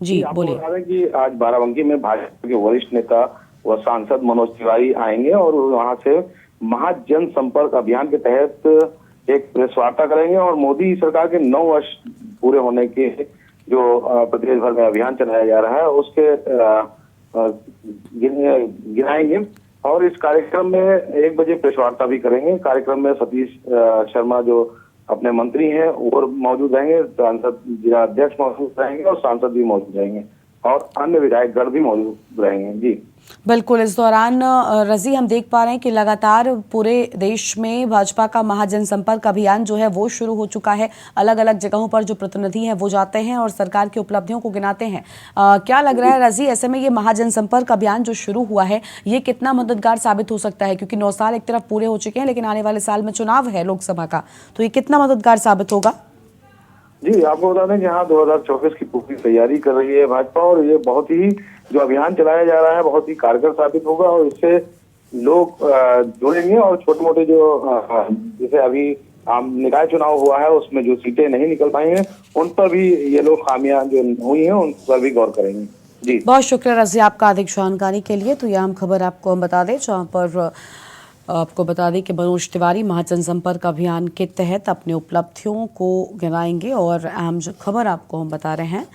Speaker 1: जी बोलिए।
Speaker 10: बता दें कि आज बाराबंकी में भाजपा के वरिष्ठ नेता व सांसद मनोज तिवारी आएंगे और वहां से महाजन संपर्क अभियान के तहत एक प्रेस वार्ता करेंगे और मोदी सरकार के 9 वर्ष पूरे होने के जो प्रदेश भर में अभियान चलाया जा रहा है उसके गिनाएंगे। और इस कार्यक्रम में 1 बजे प्रेस वार्ता भी करेंगे। कार्यक्रम में सतीश शर्मा जो अपने मंत्री हैं वो मौजूद रहेंगे, सांसद जिला अध्यक्ष मौजूद रहेंगे और सांसद भी मौजूद रहेंगे और अन्य विधायकगण भी मौजूद रहेंगे। जी
Speaker 1: बिल्कुल। इस दौरान रजी हम देख पा रहे हैं कि लगातार पूरे देश में भाजपा का महाजनसंपर्क अभियान जो है वो शुरू हो चुका है। अलग अलग जगहों पर जो प्रतिनिधि हैं वो जाते हैं और सरकार की उपलब्धियों को गिनाते हैं। क्या लग रहा है रजी, ऐसे में ये महाजनसंपर्क अभियान जो शुरू हुआ है ये कितना मददगार साबित हो सकता है? क्योंकि 9 साल एक तरफ पूरे हो चुके हैं लेकिन आने वाले साल में चुनाव है लोकसभा का, तो ये कितना मददगार साबित होगा?
Speaker 10: जी आपको बता दें कि यहाँ 2024 की पूरी तैयारी कर रही है भाजपा और ये बहुत ही जो अभियान चलाया जा रहा है बहुत ही कारगर साबित होगा और इससे लोग जुड़ेंगे और छोटे मोटे जो जैसे अभी आम निकाय चुनाव हुआ है उसमें जो सीटें नहीं निकल पाई हैं उन पर भी ये लोग खामियां जो हुई हैं उन पर भी गौर करेंगे। जी
Speaker 1: बहुत शुक्रिया रजी आपका अधिक जानकारी के लिए। तो यह हम खबर आपको हम बता दें जहाँ पर आपको बता दें कि मनोज तिवारी महाजनसंपर्क अभियान के तहत अपने उपलब्धियों को गिनाएंगे और अहम खबर आपको हम बता रहे हैं।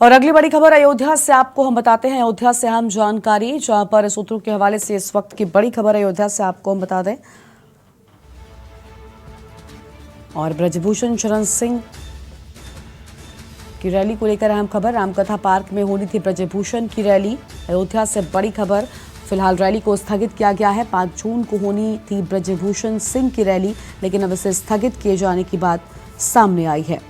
Speaker 1: और अगली बड़ी खबर अयोध्या से आपको हम बताते हैं। अयोध्या से अहम जानकारी जहां पर सूत्रों के हवाले से इस वक्त की बड़ी खबर अयोध्या से आपको हम बता दें। और ब्रजभूषण शरण सिंह की रैली को लेकर अहम खबर। रामकथा पार्क में होनी थी ब्रजभूषण की रैली। अयोध्या से बड़ी खबर। फिलहाल रैली को स्थगित किया गया है। 5 जून को होनी थी ब्रजभूषण सिंह की रैली लेकिन अब इसे स्थगित किए जाने की बात सामने आई है।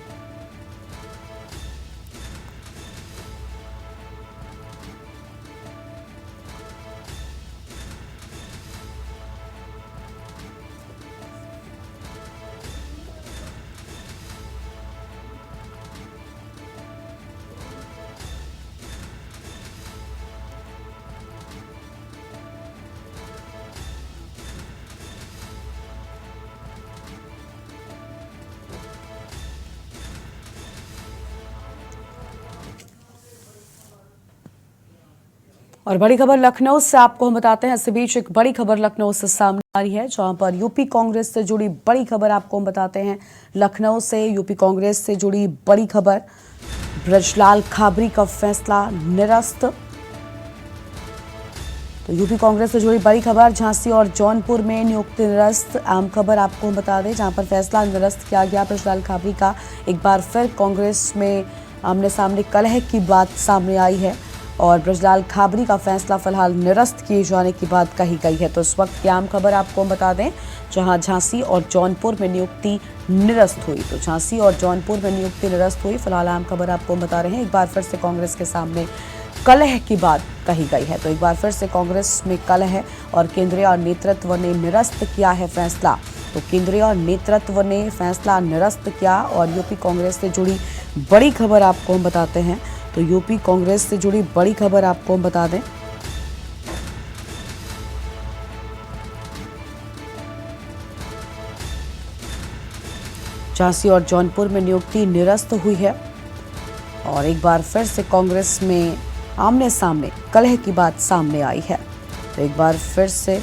Speaker 1: और बड़ी खबर लखनऊ से आपको हम बताते हैं। इस बीच एक बड़ी खबर लखनऊ से सामने आ रही है जहां पर यूपी कांग्रेस से जुड़ी बड़ी खबर आपको हम बताते हैं। लखनऊ से यूपी कांग्रेस से जुड़ी बड़ी खबर। ब्रजलाल खाबरी का फैसला निरस्त। तो यूपी कांग्रेस से जुड़ी बड़ी खबर, झांसी और जौनपुर में नियुक्ति निरस्त। अहम खबर आपको बता दें, जहां पर फैसला निरस्त किया गया ब्रजलाल खाबरी का। एक बार फिर कांग्रेस में आमने सामने कलह की बात सामने आई है और ब्रजलाल खाबरी का फैसला फिलहाल निरस्त किए जाने की बात कही गई है। तो इस वक्त की आम खबर आपको बता दें, जहां झांसी और जौनपुर में नियुक्ति निरस्त हुई। तो झांसी और जौनपुर में नियुक्ति निरस्त हुई, फिलहाल आम खबर आपको बता रहे हैं। एक बार फिर से कांग्रेस के सामने कलह की बात कही गई है। तो एक बार फिर से कांग्रेस में कलह है और केंद्रीय नेतृत्व ने निरस्त किया है फैसला। तो केंद्रीय नेतृत्व ने फैसला निरस्त किया और यूपी कांग्रेस से जुड़ी बड़ी खबर आपको हम बताते हैं। तो यूपी कांग्रेस से जुड़ी बड़ी खबर आपको हम बता दें, झांसी और जौनपुर में नियुक्ति निरस्त हुई है और एक बार फिर से कांग्रेस में आमने सामने कलह की बात सामने आई है। तो एक बार फिर से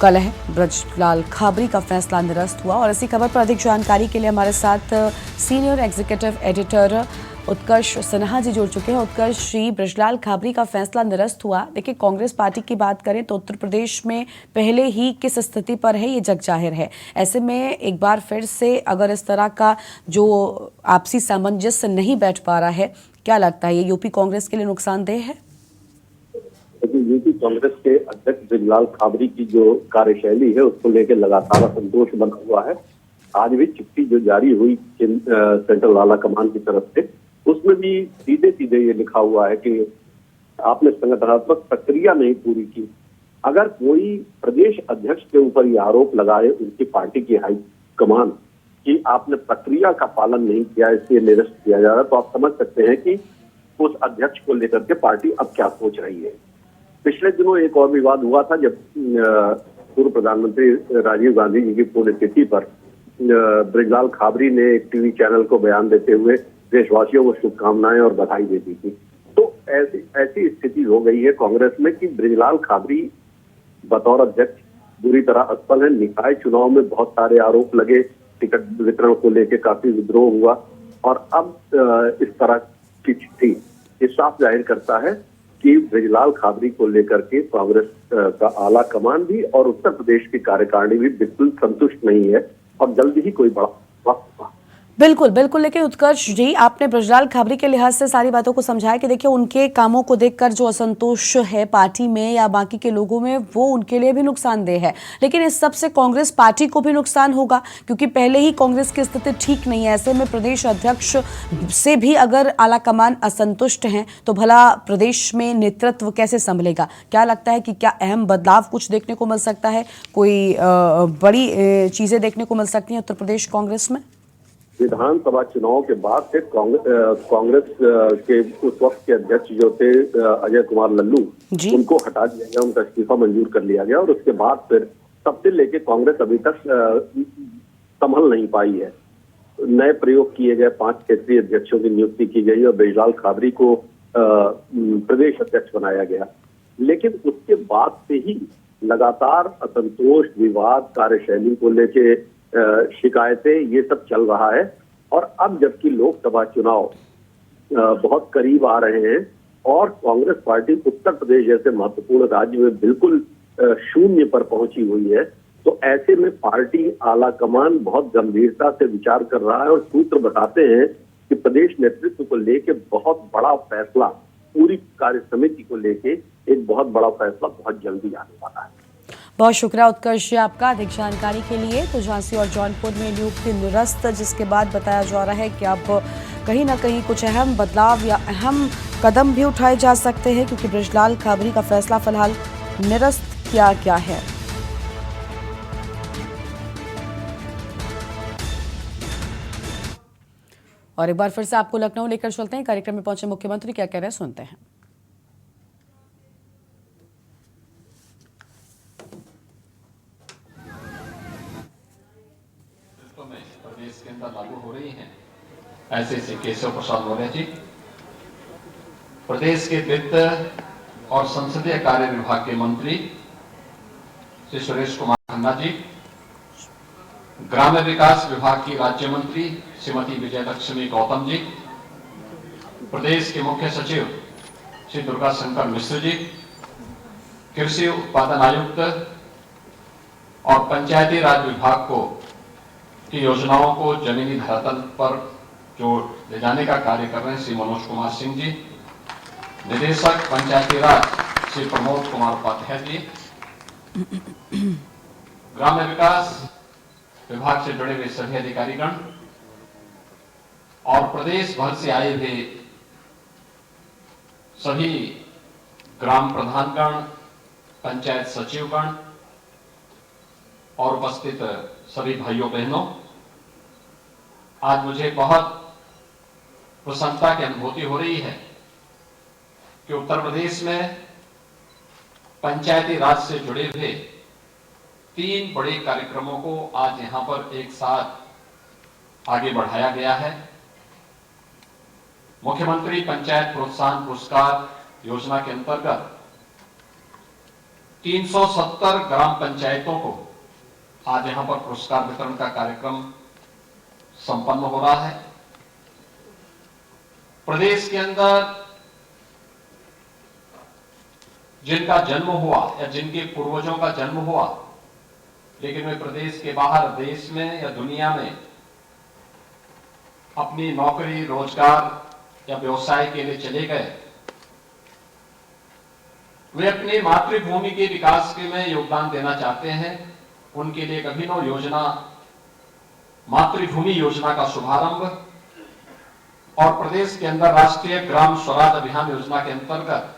Speaker 1: कलह, ब्रजलाल खाबरी का फैसला निरस्त हुआ। और इसी खबर पर अधिक जानकारी के लिए हमारे साथ सीनियर एग्जीक्यूटिव एडिटर उत्कर्ष सिन्हा जी जुड़ चुके हैं। उत्कर्ष जी, ब्रजलाल खाबरी का फैसला निरस्त हुआ। देखिए, कांग्रेस पार्टी की बात करें तो उत्तर प्रदेश में पहले ही किस स्थिति पर है ये जग जाहिर है। ऐसे में एक बार फिर से अगर इस तरह का जो आपसी सामंजस्य नहीं बैठ पा रहा है, क्या लगता है ये यूपी कांग्रेस के लिए नुकसानदेह है?
Speaker 10: यूपी कांग्रेस के अध्यक्ष ब्रजलाल खाबरी की जो कार्यशैली है उसको लेकर लगातार असंतोष बना हुआ है। आज भी चिट्ठी जो जारी हुई सेंट्रल आला कमान की तरफ से, उसमें भी सीधे सीधे ये लिखा हुआ है कि आपने संगठनात्मक प्रक्रिया नहीं पूरी की। अगर कोई प्रदेश अध्यक्ष के ऊपर ये आरोप लगाए उनकी पार्टी की हाई कमान कि आपने प्रक्रिया का पालन नहीं किया, इसलिए निरस्त किया जा रहा है, तो आप समझ सकते हैं कि उस अध्यक्ष को लेकर के पार्टी अब क्या सोच रही है। पिछले दिनों एक और विवाद हुआ था जब पूर्व प्रधानमंत्री राजीव गांधी जी की पुण्यतिथि पर ब्रजलाल खाबरी ने एक टीवी चैनल को बयान देते हुए देशवासियों को शुभकामनाएं और बधाई देती थी। तो ऐसी स्थिति हो गई है कांग्रेस में कि ब्रजलाल खाबरी बतौर अध्यक्ष बुरी तरह असफल है। निकाय चुनाव में बहुत सारे आरोप लगे, टिकट वितरण को लेकर काफी विद्रोह हुआ और अब इस तरह की चिट्ठी ये साफ जाहिर करता है कि ब्रजलाल खाबरी को लेकर के कांग्रेस का आला कमान भी और उत्तर प्रदेश की कार्यकारिणी भी बिल्कुल संतुष्ट नहीं है और जल्दी ही कोई बड़ा वक्त।
Speaker 1: बिल्कुल बिल्कुल, लेकिन उत्कर्ष जी, आपने ब्रजलाल खाबरी के लिहाज से सारी बातों को समझाया कि देखिए उनके कामों को देखकर जो असंतोष है पार्टी में या बाकी के लोगों में, वो उनके लिए भी नुकसानदेह है। लेकिन इस सब से कांग्रेस पार्टी को भी नुकसान होगा क्योंकि पहले ही कांग्रेस की स्थिति ठीक नहीं है। ऐसे में प्रदेश अध्यक्ष से भी अगर आलाकमान असंतुष्ट हैं तो भला प्रदेश में नेतृत्व कैसे संभलेगा? क्या लगता है कि क्या अहम बदलाव कुछ देखने को मिल सकता है? कोई बड़ी चीजें देखने को मिल सकती हैं उत्तर प्रदेश कांग्रेस में?
Speaker 10: विधानसभा चुनाव के बाद से कांग्रेस के उस वक्त के अध्यक्ष जो थे अजय कुमार लल्लू, उनको हटा दिया गया, उनका इस्तीफा मंजूर कर लिया गया और उसके बाद फिर तब से लेके कांग्रेस अभी तक संभल नहीं पाई है। नए प्रयोग किए गए, 5 क्षेत्रीय अध्यक्षों की नियुक्ति की गई और ब्रजलाल खाबरी को प्रदेश अध्यक्ष बनाया गया। लेकिन उसके बाद से ही लगातार असंतोष, विवाद, कार्यशैली को लेके शिकायतें, ये सब चल रहा है। और अब जबकि लोकसभा चुनाव बहुत करीब आ रहे हैं और कांग्रेस पार्टी उत्तर प्रदेश जैसे महत्वपूर्ण राज्य में बिल्कुल शून्य पर पहुंची हुई है, तो ऐसे में पार्टी आला कमान बहुत गंभीरता से विचार कर रहा है और सूत्र बताते हैं कि प्रदेश नेतृत्व को लेके बहुत बड़ा फैसला, पूरी कार्य समिति को लेके एक बहुत बड़ा फैसला बहुत जल्दी आने वाला है।
Speaker 1: बहुत शुक्रिया उत्कर्ष जी आपका अधिक जानकारी के लिए। तो झांसी और जौनपुर में नियुक्ति निरस्त, जिसके बाद बताया जा रहा है कि अब कहीं ना कहीं कुछ अहम बदलाव या अहम कदम भी उठाए जा सकते हैं क्योंकि ब्रजलाल खाबरी का फैसला फिलहाल निरस्त किया गया है। और एक बार फिर से आपको लखनऊ लेकर चलते हैं। कार्यक्रम में पहुंचे मुख्यमंत्री क्या कह रहे हैं, सुनते हैं।
Speaker 11: प्रदेश के अंदर लागू हो रही हैं, ऐसे श्री केशव प्रसाद मौर्य जी, प्रदेश के वित्त और संसदीय कार्य विभाग के मंत्री श्री सुरेश कुमार खन्ना जी, ग्राम्य विकास विभाग की राज्य मंत्री श्रीमती विजय लक्ष्मी गौतम जी, प्रदेश के मुख्य सचिव श्री दुर्गा शंकर मिश्र जी, कृषि उत्पादन आयुक्त और पंचायती राज विभाग को की योजनाओं को जमीनी धरातल पर जो ले जाने का कार्य कर रहे हैं श्री मनोज कुमार सिंह जी, निदेशक पंचायती राज श्री प्रमोद कुमार उपाध्याय जी, ग्राम्य विकास विभाग से जुड़े हुए सभी अधिकारीगण और प्रदेश भर से आए हुए सभी ग्राम प्रधानगण, पंचायत सचिवगण और उपस्थित सभी भाइयों बहनों, आज मुझे बहुत प्रसन्नता की अनुभूति हो रही है कि उत्तर प्रदेश में पंचायती राज से जुड़े हुए 3 बड़े कार्यक्रमों को आज यहां पर एक साथ आगे बढ़ाया गया है। मुख्यमंत्री पंचायत प्रोत्साहन पुरस्कार योजना के अंतर्गत 370 ग्राम पंचायतों को आज यहां पर पुरस्कार वितरण का कार्यक्रम संपन्न हो रहा है। प्रदेश के अंदर जिनका जन्म हुआ या जिनके पूर्वजों का जन्म हुआ लेकिन वे प्रदेश के बाहर देश में या दुनिया में अपनी नौकरी, रोजगार या व्यवसाय के लिए चले गए, वे अपनी मातृभूमि के विकास के में योगदान देना चाहते हैं, उनके लिए एक अभिनव योजना मातृभूमि योजना का शुभारंभ और प्रदेश के अंदर राष्ट्रीय ग्राम स्वराज अभियान योजना के अंतर्गत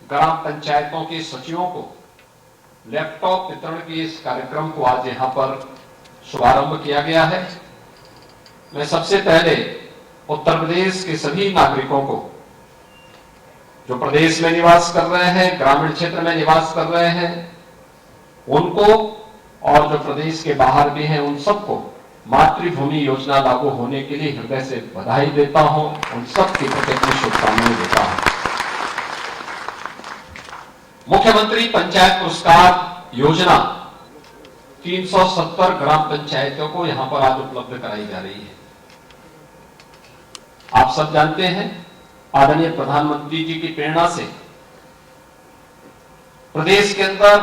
Speaker 11: ग्राम पंचायतों के सचिवों को लैपटॉप वितरण के इस कार्यक्रम को आज यहां पर शुभारंभ किया गया है। मैं सबसे पहले उत्तर प्रदेश के सभी नागरिकों को जो प्रदेश में निवास कर रहे हैं, ग्रामीण क्षेत्र में निवास कर रहे हैं, उनको और जो प्रदेश के बाहर भी हैं उन सबको मातृभूमि योजना लागू होने के लिए हृदय से बधाई देता हूं, उन सबके प्रति अपनी शुभकामनाएं देता हूं। मुख्यमंत्री पंचायत पुरस्कार योजना 370 ग्राम पंचायतों को यहां पर आज उपलब्ध कराई जा रही है। आप सब जानते हैं आदरणीय प्रधानमंत्री जी की प्रेरणा से प्रदेश के अंदर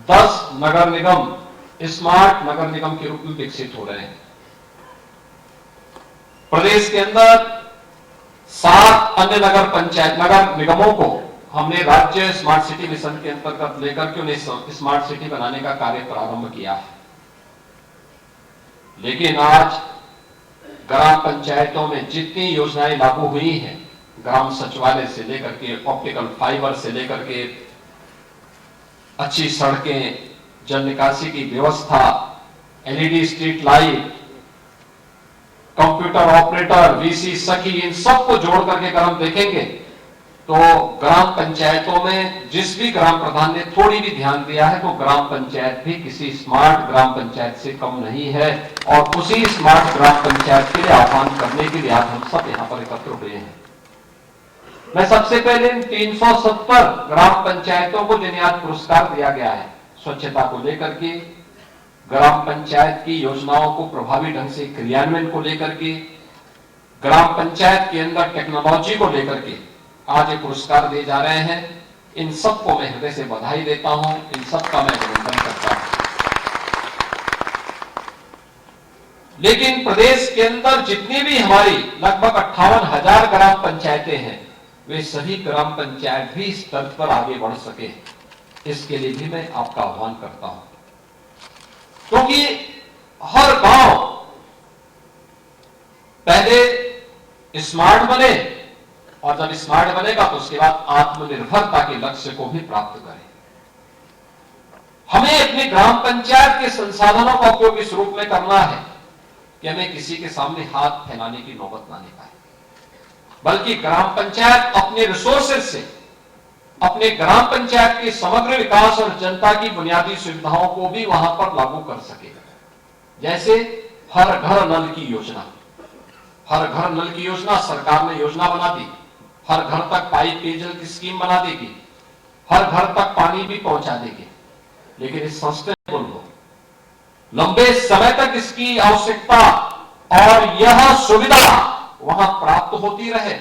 Speaker 11: 10 नगर निगम स्मार्ट नगर निगम के रूप में विकसित हो रहे हैं। प्रदेश के अंदर 7 अन्य नगर निगमों को हमने राज्य स्मार्ट सिटी मिशन के अंतर्गत लेकर के उन्हें स्मार्ट सिटी बनाने का कार्य प्रारंभ किया है। लेकिन आज ग्राम पंचायतों में जितनी योजनाएं लागू हुई हैं, ग्राम सचिवालय से लेकर के ऑप्टिकल फाइबर से लेकर के अच्छी सड़कें, जल निकासी की व्यवस्था, LED street light, computer operator, VC सखी, इन सबको जोड़ करके अगर हम देखेंगे तो ग्राम पंचायतों में जिस भी ग्राम प्रधान ने थोड़ी भी ध्यान दिया है तो ग्राम पंचायत भी किसी स्मार्ट ग्राम पंचायत से कम नहीं है। और उसी स्मार्ट ग्राम पंचायत के लिए आह्वान करने के लिए आज हम सब यहाँ पर एकत्र हुए हैं। मैं सबसे पहले 370 ग्राम पंचायतों को जिन्हें आज पुरस्कार दिया गया है, स्वच्छता को लेकर के, ग्राम पंचायत की योजनाओं को प्रभावी ढंग से क्रियान्वयन को लेकर के, ग्राम पंचायत के अंदर टेक्नोलॉजी को लेकर के आज ये पुरस्कार दिए जा रहे हैं। इन सबको मैं हृदय से बधाई देता हूं, इन सबका मैं अभिनंदन करता हूं। लेकिन प्रदेश के अंदर जितनी भी हमारी लगभग 58,000 ग्राम पंचायतें हैं, वे सभी ग्राम पंचायत भी स्तर पर आगे बढ़ सके, इसके लिए भी मैं आपका आह्वान करता हूं। क्योंकि हर गांव पहले स्मार्ट बने और जब स्मार्ट बनेगा तो उसके बाद आत्मनिर्भरता के लक्ष्य को भी प्राप्त करें। हमें अपने ग्राम पंचायत के संसाधनों का उपयोग इस रूप में करना है कि हमें किसी के सामने हाथ फैलाने की नौबत ना पाए, बल्कि ग्राम पंचायत अपने रिसोर्सेज से अपने ग्राम पंचायत के समग्र विकास और जनता की बुनियादी सुविधाओं को भी वहां पर लागू कर सके। जैसे हर घर नल की योजना, हर घर नल की योजना सरकार ने योजना बना दी, हर घर तक पाइप पेयजल की स्कीम बना देगी, हर घर तक पानी भी पहुंचा देगी। लेकिन इस सस्टेनेबल को लंबे समय तक इसकी आवश्यकता और यह सुविधा वहां प्राप्त होती रहे,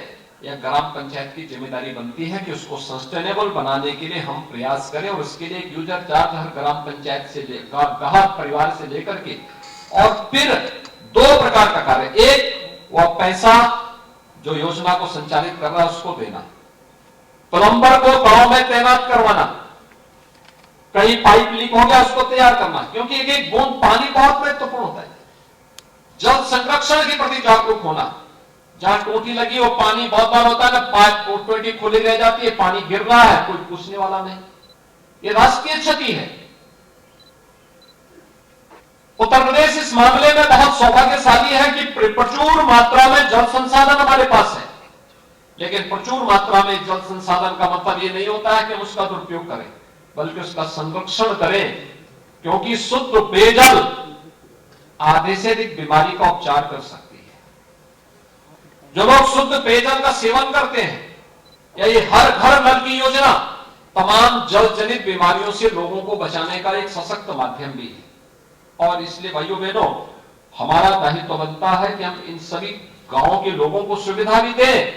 Speaker 11: या ग्राम पंचायत की जिम्मेदारी बनती है कि उसको सस्टेनेबल बनाने के लिए हम प्रयास करें, और उसके लिए एक यूजर चार्ज हर ग्राम पंचायत से ग्राहक परिवार से लेकर के, और फिर दो प्रकार का कार्य, एक वह पैसा जो योजना को संचालित कर रहा है उसको देना, प्लम्बर को गांव में तैनात करवाना, कहीं पाइप लीक हो गया उसको तैयार करना, क्योंकि एक एक बूंद पानी बहुत महत्वपूर्ण होता है। जल संरक्षण के प्रति जागरूक होना, जहां टूटी लगी वो पानी बहुत बार होता है ना, पाइप टूटी खुली रह जाती है, पानी गिर रहा है, कोई पूछने वाला नहीं, ये राष्ट्रीय क्षति है। उत्तर प्रदेश इस मामले में बहुत सौभाग्यशाली है कि प्रचुर मात्रा में जल संसाधन हमारे पास है, लेकिन प्रचुर मात्रा में जल संसाधन का मतलब ये नहीं होता है कि हम उसका दुरुपयोग करें, बल्कि उसका संरक्षण करें, क्योंकि शुद्ध पेयजल आधे से अधिक बीमारी का उपचार कर सकती है। जो लोग शुद्ध पेयजल का सेवन करते हैं, या ये हर घर नल की योजना तमाम जल जनित बीमारियों से लोगों को बचाने का एक सशक्त माध्यम भी है। और इसलिए भाइयों बहनों, हमारा दायित्व बनता है कि हम इन सभी गांवों के लोगों को सुविधा भी दें,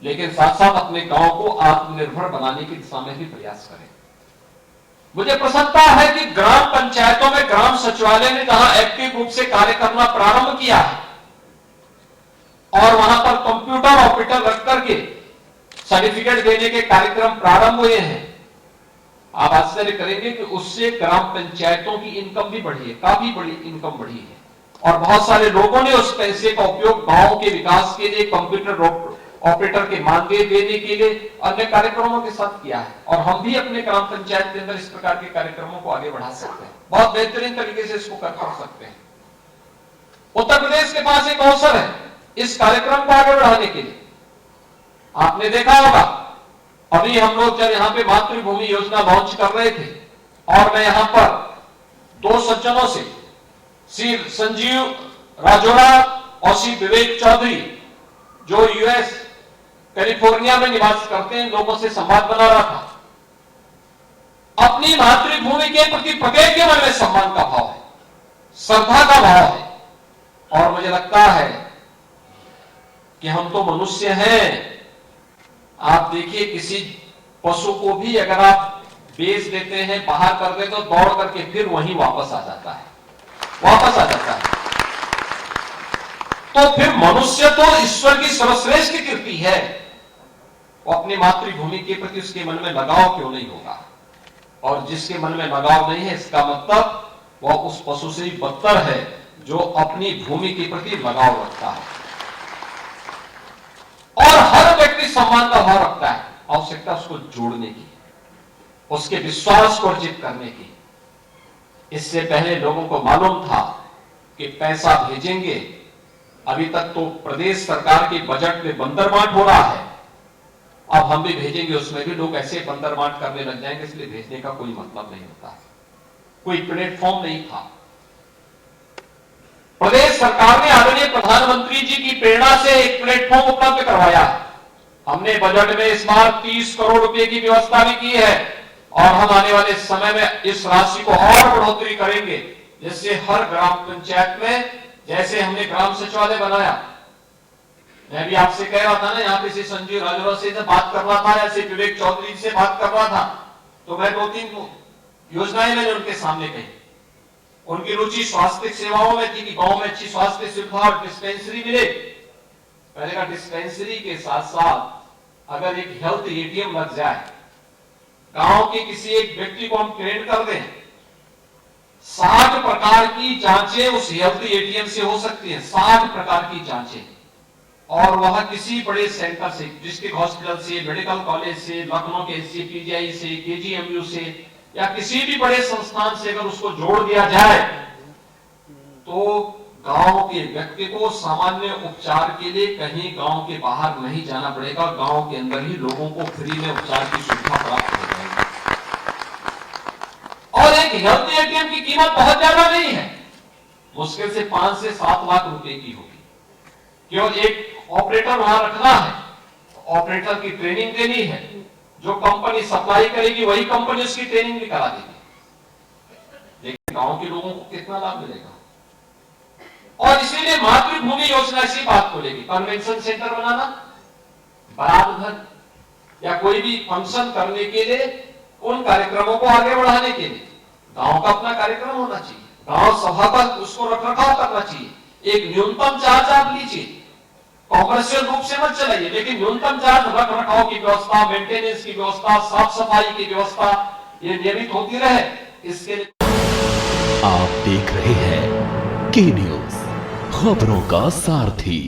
Speaker 11: लेकिन साथ साथ अपने गांव को आत्मनिर्भर बनाने की दिशा में भी प्रयास करें। मुझे प्रसन्नता है कि ग्राम पंचायतों में ग्राम सचिवालय ने जहां एक्टिव रूप से कार्य करना प्रारंभ किया है, और वहां पर कंप्यूटर ऑपरेटर रख करके सर्टिफिकेट देने के कार्यक्रम प्रारंभ हुए हैं। आप आश्चर्य करेंगे कि उससे ग्राम पंचायतों की इनकम भी बढ़ी है, काफी बड़ी इनकम बढ़ी है, और बहुत सारे लोगों ने उस पैसे का उपयोग गांव के विकास के लिए, कंप्यूटर ऑपरेटर के मानदेय देने के लिए, अन्य कार्यक्रमों के साथ किया है। और हम भी अपने ग्राम पंचायत के अंदर इस प्रकार के कार्यक्रमों को आगे बढ़ा सकते हैं, बहुत बेहतरीन तरीके से इसको कर सकते हैं। उत्तर प्रदेश के पास एक अवसर है इस कार्यक्रम को आगे बढ़ाने के लिए। आपने देखा होगा, अभी हम लोग जब यहाँ पे मातृभूमि योजना लॉन्च कर रहे थे, और मैं यहाँ पर दो सज्जनों से, श्री संजीव राजोड़ा और श्री विवेक चौधरी, जो यूएस कैलिफोर्निया में निवास करते हैं, लोगों से संवाद बना रहा था। अपनी मातृभूमि के प्रति प्रत्येक के मन में सम्मान का भाव है, श्रद्धा का भाव है, और मुझे लगता है कि हम तो मनुष्य हैं। आप देखिए, किसी पशु को भी अगर आप बेच देते हैं, बाहर कर देते, तो दौड़ करके फिर वहीं वापस आ जाता है, वापस आ जाता है। तो फिर मनुष्य तो ईश्वर की सर्वश्रेष्ठ कृति है, वो अपनी मातृभूमि के प्रति उसके मन में लगाव क्यों नहीं होगा? और जिसके मन में लगाव नहीं है, इसका मतलब वह उस पशु से ही बदतर है जो अपनी भूमि के प्रति लगाव रखता है। और हर व्यक्ति सम्मान का भाव रखता है, आवश्यकता उसको जोड़ने की, उसके विश्वास को अर्जित करने की। इससे पहले लोगों को मालूम था कि पैसा भेजेंगे, अभी तक तो प्रदेश सरकार के बजट में बंदरबांट हो रहा है, अब हम भी भेजेंगे, उसमें भी लोग ऐसे बंदरबांट करने लग जाएंगे, इसलिए भेजने का कोई मतलब नहीं होता, कोई प्लेटफॉर्म नहीं था। प्रदेश सरकार ने आदरणीय प्रधानमंत्री जी की प्रेरणा से एक प्लेटफॉर्म उपलब्ध करवाया है। हमने बजट में इस बार 30 करोड़ रुपए की व्यवस्था भी की है, और हम आने वाले समय में इस राशि को और बढ़ोतरी करेंगे, जिससे हर ग्राम पंचायत में, जैसे हमने ग्राम सचिवालय बनाया, मैं भी आपसे कह रहा था ना, यहाँ पे से संजीव राजोरा से बात कर रहा था, ऐसे विवेक चौधरी से बात कर रहा था, तो मैं 2-3 योजनाएं मैंने उनके सामने कही। उनकी रुचि स्वास्थ्य सेवाओं में थी कि गांव में अच्छी स्वास्थ्य सुविधा और डिस्पेंसरी मिले। मैंने कहा डिस्पेंसरी के साथ साथ अगर एक हेल्थ एटीएम लग जाए, गांव के किसी एक व्यक्ति को हम ट्रेन कर दें, 60 प्रकार की जांचें उस हेल्थ एटीएम से हो सकती हैं, 60 प्रकार की जांचें, और वह किसी बड़े सेंटर से, डिस्ट्रिक्ट हॉस्पिटल से, मेडिकल कॉलेज से, लखनऊ के एससीपीजीआई से, केजीएमयू से, या किसी भी बड़े संस्थान से अगर उसको जोड़ दिया जाए, तो गांव के व्यक्ति को सामान्य उपचार के लिए कहीं गांव के बाहर नहीं जाना पड़ेगा, गांव के अंदर ही लोगों को फ्री में उपचार की सुविधा प्राप्त हो जाएगी। और एक हेल्थ एटीएम की कीमत बहुत ज्यादा नहीं है, मुश्किल से 5 से 7 लाख रुपए की होगी। केवल एक ऑपरेटर वहां रखना है, ऑपरेटर की ट्रेनिंग देनी है, जो कंपनी सप्लाई करेगी वही कंपनी उसकी ट्रेनिंग भी करा देगी। लेकिन गांव के लोगों को कितना लाभ मिलेगा? और इसीलिए मातृभूमि योजना इसी बात को लेगी, कन्वेंशन सेंटर बनाना, बारात भर या कोई भी फंक्शन करने के लिए, उन कार्यक्रमों को आगे बढ़ाने के लिए गांव का अपना कार्यक्रम होना चाहिए, गांव सभा का उसको रखरखाव करना चाहिए। एक न्यूनतम चार्ज आप लीजिए, कॉमर्शियल रूप से मत चलाइए, लेकिन न्यूनतम चार्ज रखरखाव की व्यवस्था, मेंटेनेंस की व्यवस्था, साफ सफाई की व्यवस्था ये नियमित होती रहे, इसके लिए
Speaker 2: आप देख रहे हैं के न्यूज, खबरों का सारथी।